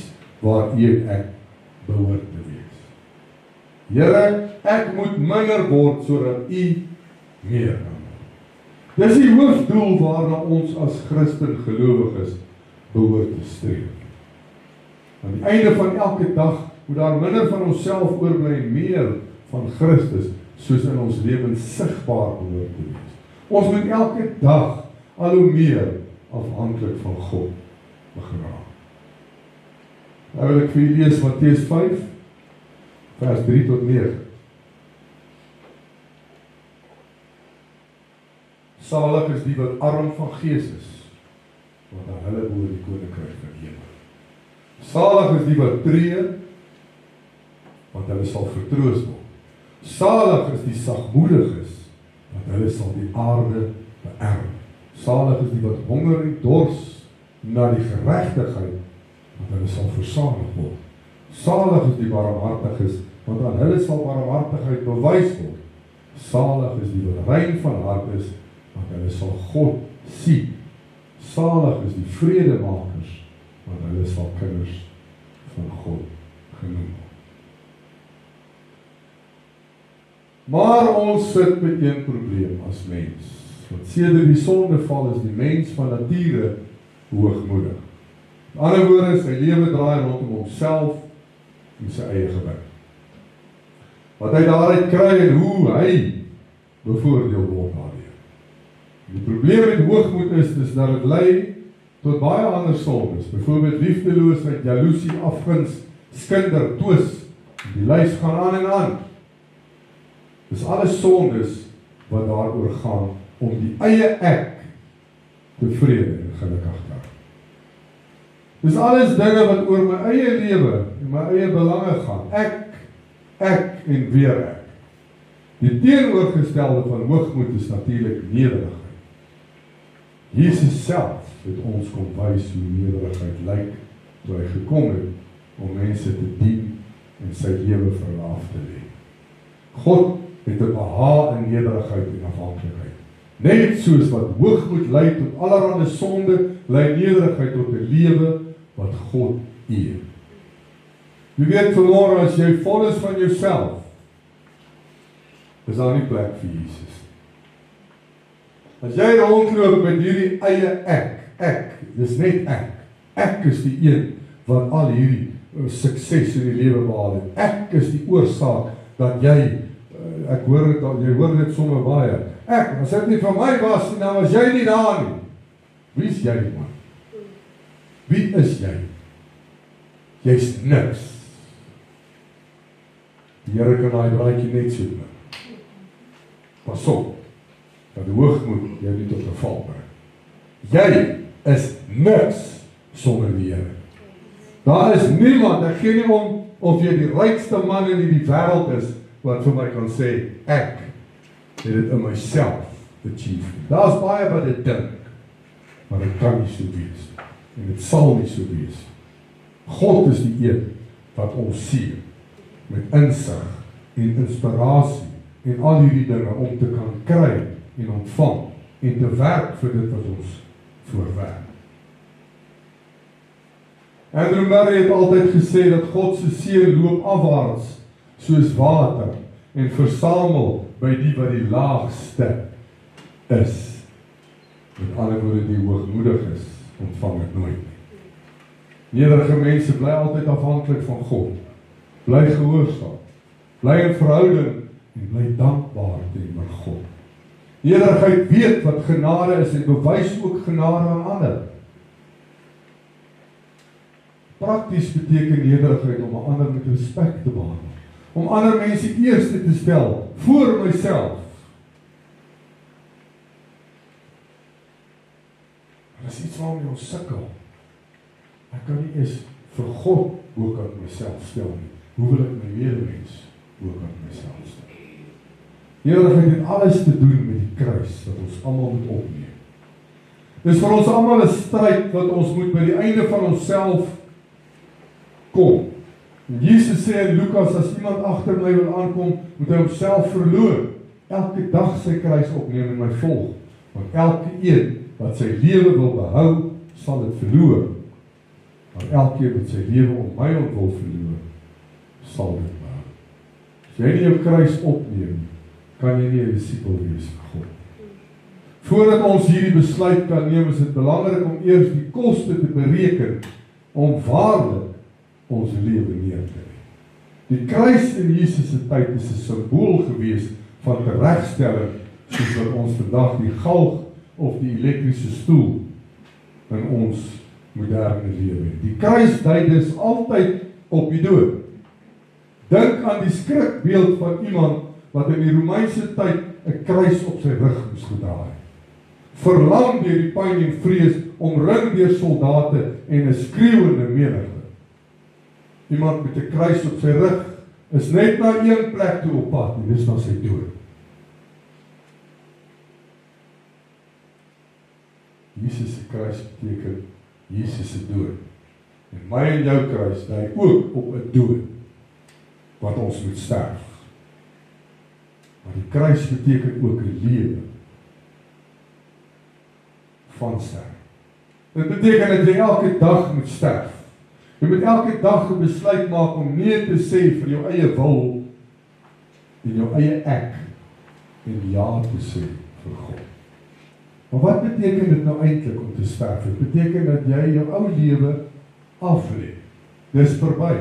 waar ek behoort te wees. Here, ek moet minder word sodat u meer kan word. Dis die hoofdoel waarna ons as Christen gelowiges behoort te streef. Aan die einde van elke dag moet daar minder van onsself oorbly en meer van Christus soos in ons lewens sigbaar behoort te wees. Ons moet elke dag al hoe meer afhanklik van God begin raak. Nou wil ek vir julle lees Matteus 5 vers 3 tot 9. Salig is die wat arm van gees is, want aan hulle behoort die koninkryk van die hemel. Salig is die wat tree, want hulle sal vertroos word. Salig is die sagmoediges, want hulle sal die aarde beerf. Salig is die wat honger en dors na die geregtigheid, want hulle sal versadig word. Salig is die barmhartiges, want aan hulle sal barmhartigheid bewys word. Salig is die wat rein van hart is, want hulle sal God sien. Salig is die vredemakers, want hulle sal kinders van God genoem word. Maar ons sit met een probleem as mens. Want sedert die sondeval is die mens van nature hoogmoedig. In ander woorde, sy lewe draai rondom homself en sy eie gewin. Wat hy daaruit kry en hoe hy bevoordeel word daardeur. Die probleem met hoogmoed is dat dit lei tot baie ander sondes. Byvoorbeeld liefdeloosheid, jaloesie, afguns, skinder, twis. Die lys gaan aan en aan. Dis alles sondes wat daaroor gaan om die eie ek tevrede en gelukkig te maak. Dis alles dinge wat oor my eie lewe en my eie belange gaan. Ek en weer ek. Die teenoorgestelde van hoogmoed is natuurlik nederigheid. Jesus self het ons kom wys hoe nederigheid lyk toe hy gekom het om mense te dien en sy lewe vir hulle af te lê. God het 'n behaag in nederigheid en afhanklikheid. Net soos wat hoogmoed lei tot allerlei sonde, lei nederigheid tot 'n lewe wat God eer. Jy weet vanmôre as jy vol is van jouself, is daar nie plek vir Jesus. As jy rondloop met hierdie eie ek, dis net ek. Ek is die een wat al hierdie sukses in die lewe behaal het. Ek is die oorsaak dat jy ek hoor dit al, jy hoor dit sommer baie. As dit nie van my was nie, dan was jy nie daar nie. Wie is jy, man? Wie is jy? Jy's niks. Die Here kan daai braaitjie net so doen. Pas op, dat die hoogmoed jou nie tot 'n val bring. Jy is niks sonder die Here. Daar is niemand, ek gee nie om of jy die rykste man in die wêreld is, wat vir my kan sê, ek het dit in myself achieve. Daar's baie wat dit dink, maar dit kan nie so wees. En dit sal nie so wees. God is die een wat ons sien, met insig en inspirasie, en al hierdie dinge om te kan kry, en ontvang, en te werk vir dit wat ons voorwerk. Andrew Murray het altyd gesê, dat God se see loop afwaarts, soos water, en versamel by die wat die laagste is. Met ander woorde, die hoogmoedig is, ontvang het nooit. Nederige mense bly altyd afhanklik van God. Bly gehoorsaam. Bly in verhouding en bly dankbaar teenoor God. Nederigheid weet wat genade is en bewys ook genade aan ander. Prakties beteken nederigheid om 'n ander met respek te behandel. Om ander mense eerste te stel voor myself. Dit is iets waarmee ons sukkel. Ek kan nie eens vir God bokant myself stel nie. Hoe wil ek my medemens bokant myself stel? Nederigheid het alles te doen met die kruis wat ons almal moet opneem. Dis vir ons almal 'n stryd wat ons moet by die einde van onsself kom. En Jesus sê in Lukas, as iemand agter my wil aankom, moet hy homself verloor. Elke dag sy kruis opneem en my volg. Want elke een wat sy lewe wil behou, sal dit verloor. Maar elkeen wat sy lewe om my ontwil verloor, sal dit behou. As jy nie jou kruis opneem, kan jy nie 'n disipel wees vir God. Voordat ons hierdie besluit kan neem, is dit belangrik om eers die koste te bereken om waarlik ons lewe neer te lê. Die kruis in Jesus se tyd is 'n simbool gewees van teregstelling, soos wat ons vandag die galg of die elektriese stoel in ons moderne lewe het. Die kruis dui dus altyd op die dood. Dink aan die skrikbeeld van iemand wat in die Romeinse tyd 'n kruis op sy rug moes gedra het. Verlam deur die pyn en vrees, omring deur soldate en 'n skreeuende menigte. Iemand met 'n kruis op sy rug is net na een plek toe op pad, en dis na sy dood. Jesus se kruis beteken Jesus se dood. En my en jou kruis dui ook op 'n dood wat ons moet sterf. Maar die kruis beteken ook 'n lewe van sterf. Dit beteken dat jy elke dag moet sterf. Jy moet elke dag 'n besluit maak om nee te sê vir jou eie wil en jou eie ek en ja te sê vir God. Maar wat beteken dit nou eintlik om te sterf? Dit beteken dat jy jou ou lewe aflê. Dis verby.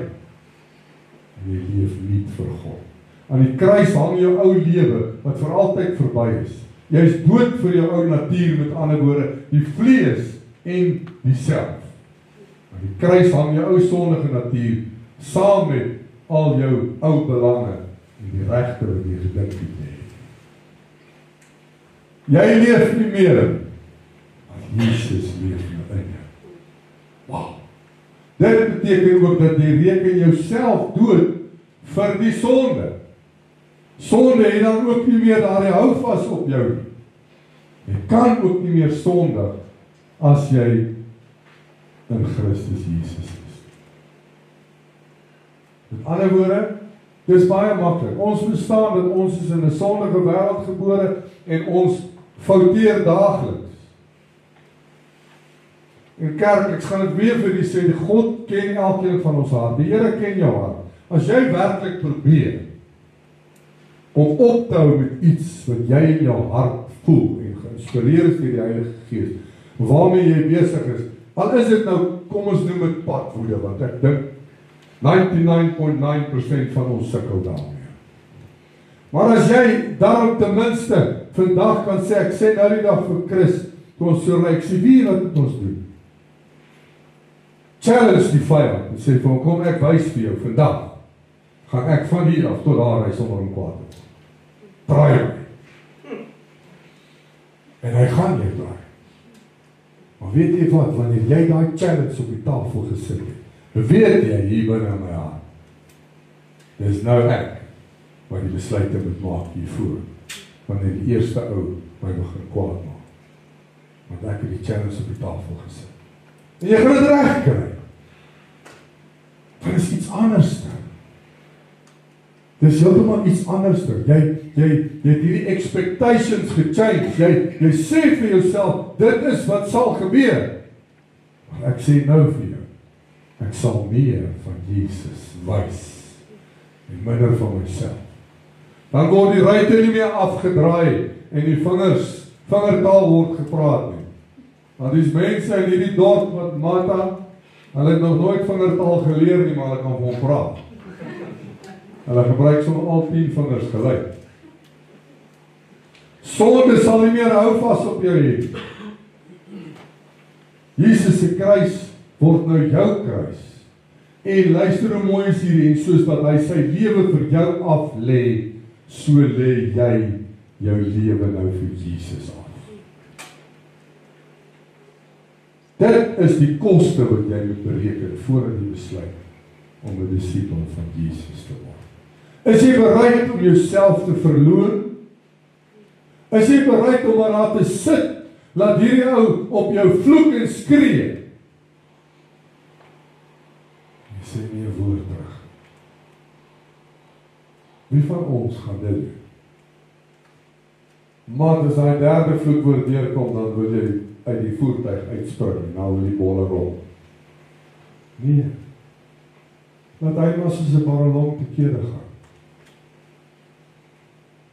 En jy leef nie vir God. Aan die kruis hang jou ou lewe wat vir altyd verby is. Jy is dood vir jou ou natuur, met ander woorde, die vlees en die self. Aan die kruis hang jou ou sondige natuur saam met al jou ou belange en die regte wat jy gedink het. Jy leef nie meer, maar Jesus leef in jou. Wow. Dit beteken ook dat jy reken jouself dood vir die sonde. Sonde het dan ook nie meer daar hou vas op jou nie. Jy kan ook nie meer sondig as jy in Christus Jesus is. Met ander woorde, dis baie maklik. Ons verstaan dat ons is in 'n sondige wêreld gebore en ons fouteer daagliks. En kerk, ek gaan dit weer vir julle sê, die God ken elkeen van ons hart. Die Here ken jou hart. As jy werklik probeer om op te hou met iets wat jy in jou hart voel en geïnspireer is deur die Heilige Gees, waarmee jy besig is, al is dit nou, kom ons noem dit padwoede, want ek dink 99.9% van ons sukkel daarmee. Maar as jy daarom ten minste vandag kan sê, ek sê nou die dag vir Chris, toe ons so ryk, sê wie wat moet ons doen? Challenge die vyand, en sê vir hom, kom ek wys vir jou, vandag gaan ek van hier af tot daar hy sonder hom kwaad is. Draai my. En hy gaan jou draai. Maar weet jy wat, wanneer jy daai challenge op die tafel gesit het, weet jy hier binne in my hart, dis nou ek wat die besluite moet maak hiervoor, wanneer die eerste ou my begin kwaad maak. Want ek het die challenge op die tafel gesit. En jy gaan dit reg kry. Dit is iets anders. Dis heeltemal iets anders. Jy het hierdie expectations gechange. Jy sê vir jouself, dit is wat sal gebeur. Maar ek sê nou vir jou, ek sal meer van Jesus wys en minder van myself. Dan word die ruite nie meer afgedraai en die vingertaal word gepraat nie. Want die mense in hierdie dorp wat Martha Hulle het nog nooit vingertaal geleer nie, maar hulle kan vir hom praat. Hulle gebruik sommer al 10 vingers gelyk. Sonde sal nie meer hou vas op jou hê. Jesus se kruis word nou jou kruis. En luister hoe mooi is hierdie, en soos wat hy sy lewe vir jou af lê, so lê jy jou lewe nou vir Jesus af. Dit is die koste wat jy moet bereken voordat jy besluit om 'n disipel van Jesus te word. Is jy bereid om jouself te verloor? Is jy bereid om daar te sit, laat hierdie ou op jou vloek en skree? Jy sê nie 'n woord terug. Wie van ons gaan dit doen? Maar as hy derde vloekwoord deurkom, dan wil jy uit die voertuig uitspring en nou wil die bolle rol. Nee. Laat hy maar soos 'n ballon te kere gaan.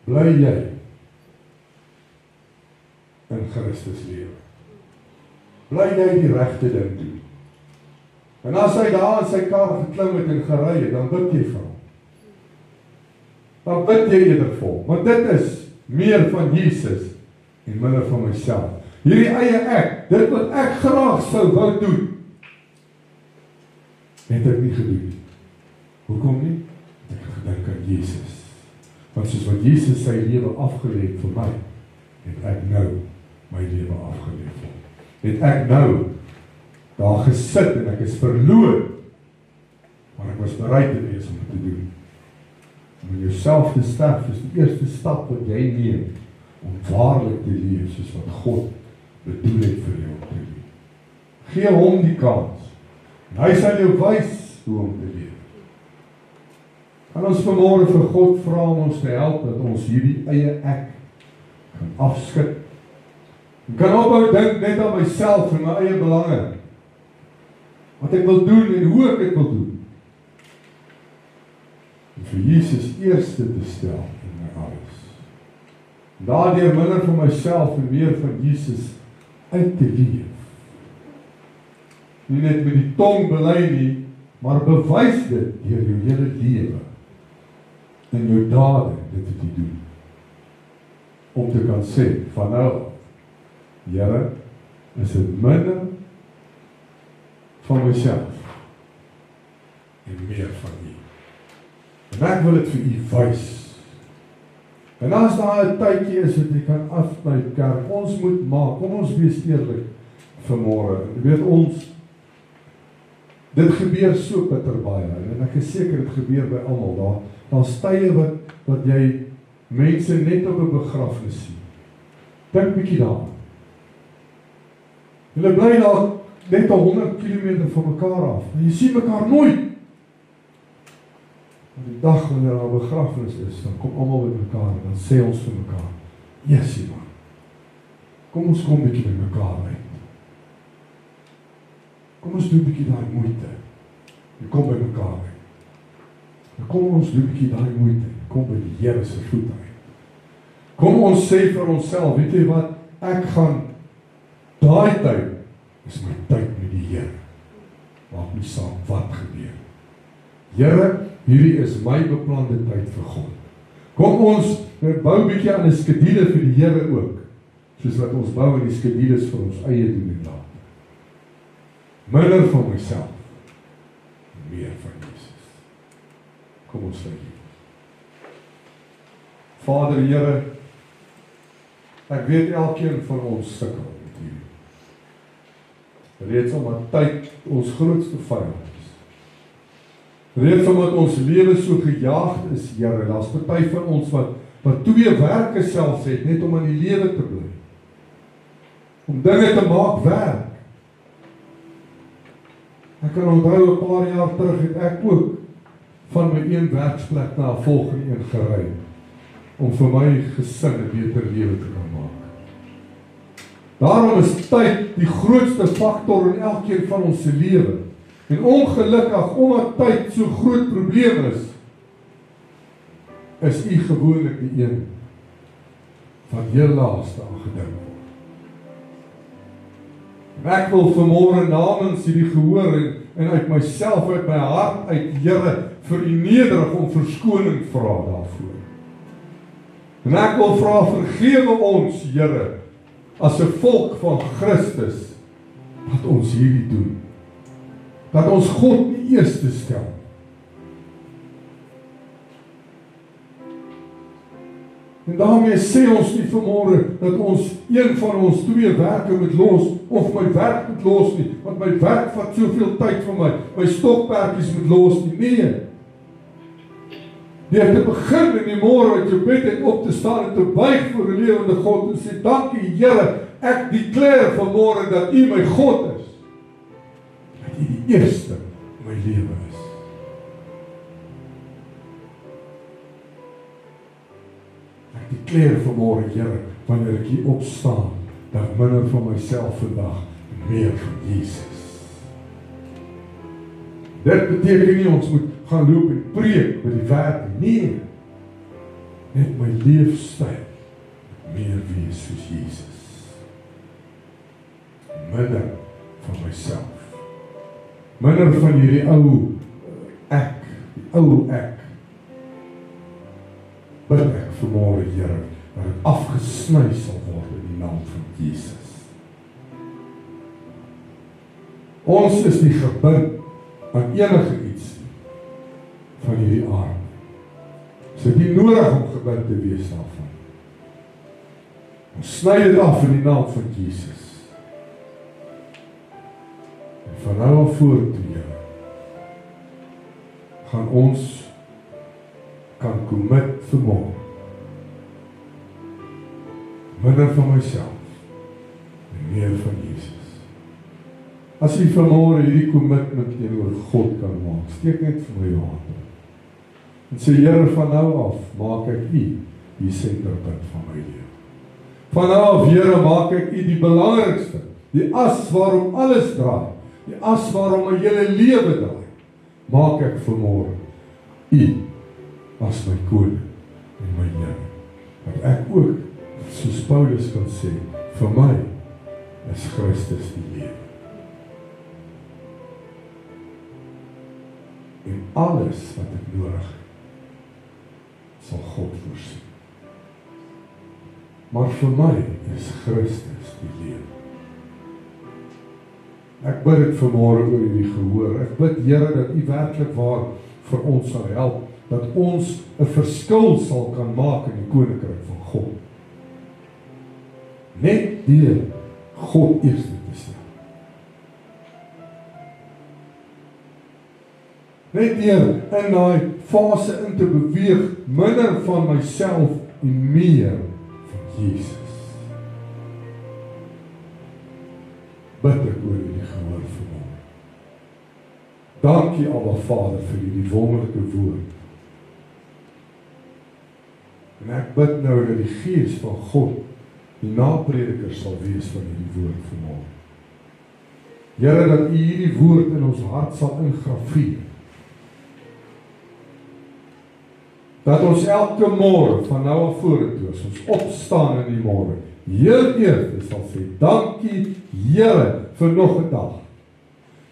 Bly jy in Christus lewe. Bly jy die regte ding doen. En as hy daar in sy kar geklim het en gery het, dan bid jy vir hom. Dan bid jy eerder vir hom. Want dit is meer van Jesus en minder van myself. Hierdie eie ek, dit wat ek graag sou wou doen, het ek nie gedoen nie. Hoekom nie? Ek het gedink aan Jesus. Want soos wat Jesus sy lewe afgelê het vir my, het ek nou my lewe afgelê vir hom. Het ek nou daar gesit en ek is verloor, maar ek was bereid te wees om dit te doen. Om jouself te sterf is die eerste stap wat jy neem om waarlik te leef soos wat God bedoel het vir jou om te leef. Gee hom die kans. En hy sal jou wys hoe om te leef. Kan ons vanmôre vir God vra om ons te help dat ons hierdie eie ek kan afskud. Ek kan ophou dink net aan myself en my eie belange. Wat ek wil doen en hoe ek dit wil doen. En vir Jesus eerste te stel in my alles. Daardeur minder van myself en meer van Jesus uit te leef. Nie net met die tong bely nie, maar bewys dit deur jou hele lewe. In jou dade dit te doen. Om te kan sê, van nou, Here, is dit minder van myself en meer van U. En ek wil dit vir U wys. En as daar 'n tydjie is wat jy kan afsluit kerk, ons moet maak, kom ons wees eerlik vanmôre. Jy weet ons, dit gebeur so bitter baie, en ek is seker dit gebeur by almal. Daar's tye wat jy mense net op 'n begrafnis sien. Dink bietjie daaraan. Hulle bly daar net 100 km van mekaar af, en jy sien mekaar nooit. En die dag wanneer daar 'n begrafnis is, dan kom almal by mekaar en dan sê ons vir mekaar, "Jessie man, kom ons kom bietjie by mekaar uit. Kom ons doen bietjie daai moeite. En kom by mekaar uit. En kom ons doen bietjie daai moeite. Kom by die Here se voete uit. Kom ons sê vir onsself, weet jy wat, ek gaan daai tyd is my tyd met die Here. Maak nie saak wat gebeur. Here, hierdie is my beplande tyd vir God. Kom ons bou bietjie aan 'n skedule vir die Here ook, soos wat ons bou aan die skedules vir ons eie doen en laat. Minder van myself, meer van Jesus. Kom ons sê. Vader Here, ek weet elkeen van ons sukkel met hierdie. Reeds omdat tyd ons grootste vyand is. Reeds omdat ons lewe so gejaagd is, Here, daar's party van ons wat 2 werke selfs het, net om in die lewe te bly. Om dinge te maak werk. Ek kan onthou 'n paar jaar terug het ek ook van my een werksplek na 'n volgende een gery, om vir my gesin 'n beter lewe te kan maak. Daarom is tyd die grootste faktor in elkeen van ons se lewe. En ongelukkig, omdat tyd so groot probleem is U gewoonlik die een wat heel laaste aan gedink word. En ek wil vanmôre namens hierdie gehoor en uit myself, uit my hart uit, Here, vir U nederig om verskoning vra daarvoor. En ek wil vra, vergewe ons, Here, as 'n volk van Christus, dat ons hierdie doen. Dat ons God nie eerste stel. En daarmee sê ons nie vanmôre dat ons een van ons 2 werke moet los, of my werk moet los nie, want my werk vat soveel tyd van my stokperdjies moet los nie. Nee. Deur te begin in die môre uit jou bed uit op te staan en te buig voor die lewende God en sê, dankie Here, ek declare vanmôre dat U my God is. Dat U die eerste in my lewe is. Ek declare vanmôre, Here, wanneer ek hier opstaan, dat minder van myself vandag, meer van Jesus. Dit beteken nie ons moet gaan loop en preek by die werk nie. Net my leefstyl meer wees soos Jesus. Minder van myself. Minder van hierdie ou ek, die ou ek. Bid ek vanmôre, Here, dat dit afgesny sal word in die naam van Jesus. Ons is nie gebind aan enige iets van hierdie aard. Ons het nie nodig om gebind te wees daarvan. Ons sny dit af in die naam van Jesus. En van nou af vorentoe, Here, gaan ons kan commit vanmôre. Minder van myself en meer van Jesus. As jy vanmôre hierdie commitment teenoor God kan maak, steek net vir my hand. En sê, Here, van nou af maak ek U die senterpunt van my lewe. Van nou af, Here, maak ek U die belangrikste, die as waarom alles draai, die as waarom my hele lewe draai, maak ek vanmôre U as my koning en my Here. Dat ek ook, soos Paulus kan sê, vir my is Christus die lewe. En alles wat ek nodig het, sal God voorsien. Maar vir my is Christus die lewe. Ek bid dit vanmôre oor hierdie gehoor. Ek bid, Here, dat U werklik waar vir ons sal help, dat ons 'n verskil sal kan maak in die koninkryk van God. Net deur God eerste te stel. Net deur in daai fase in te beweeg, minder van myself en meer van Jesus. Bid ek oor die gehoor vanmôre. Dankie, Abba Vader, vir hierdie wonderlike woord. En ek bid nou dat die Gees van God die naprediker sal wees van hierdie woord vanmôre. Here, dat U hierdie woord in ons hart sal ingrafieer. Dat ons elke môre van nou af vorentoe, as ons opstaan in die môre, heel eers sal sê, dankie Here vir nog 'n dag.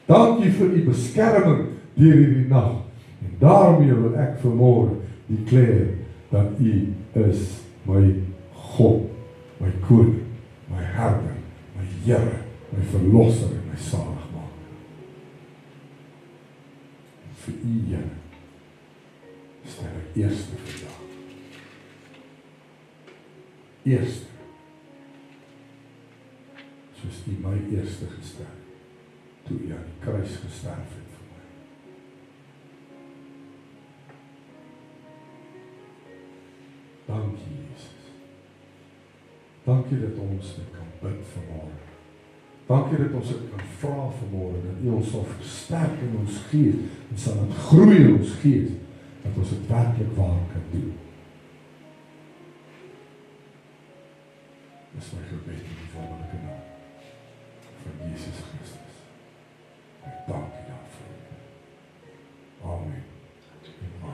Dankie vir U beskerming deur hierdie nag. En daarmee wil ek vanmôre declare dat U is my God, my koning, my herder, my Here, my verlosser en my saligmaker. En vir U, Here, stel ek eerste vandag. Eerste. Soos U my eerste gestel het, toe U aan die kruis gesterf het vir my. Dankie, Jesus. Dankie dat ons dit kan bid vanmôre. Dankie dat ons dit kan vra vanmôre, dat U ons sal versterk in ons gees, en sal dit groei in ons gees, dat ons dit werklik waar kan doen. Dis my gebed in die wonderlike naam van Jesus Christus. Ek dank U daarvoor.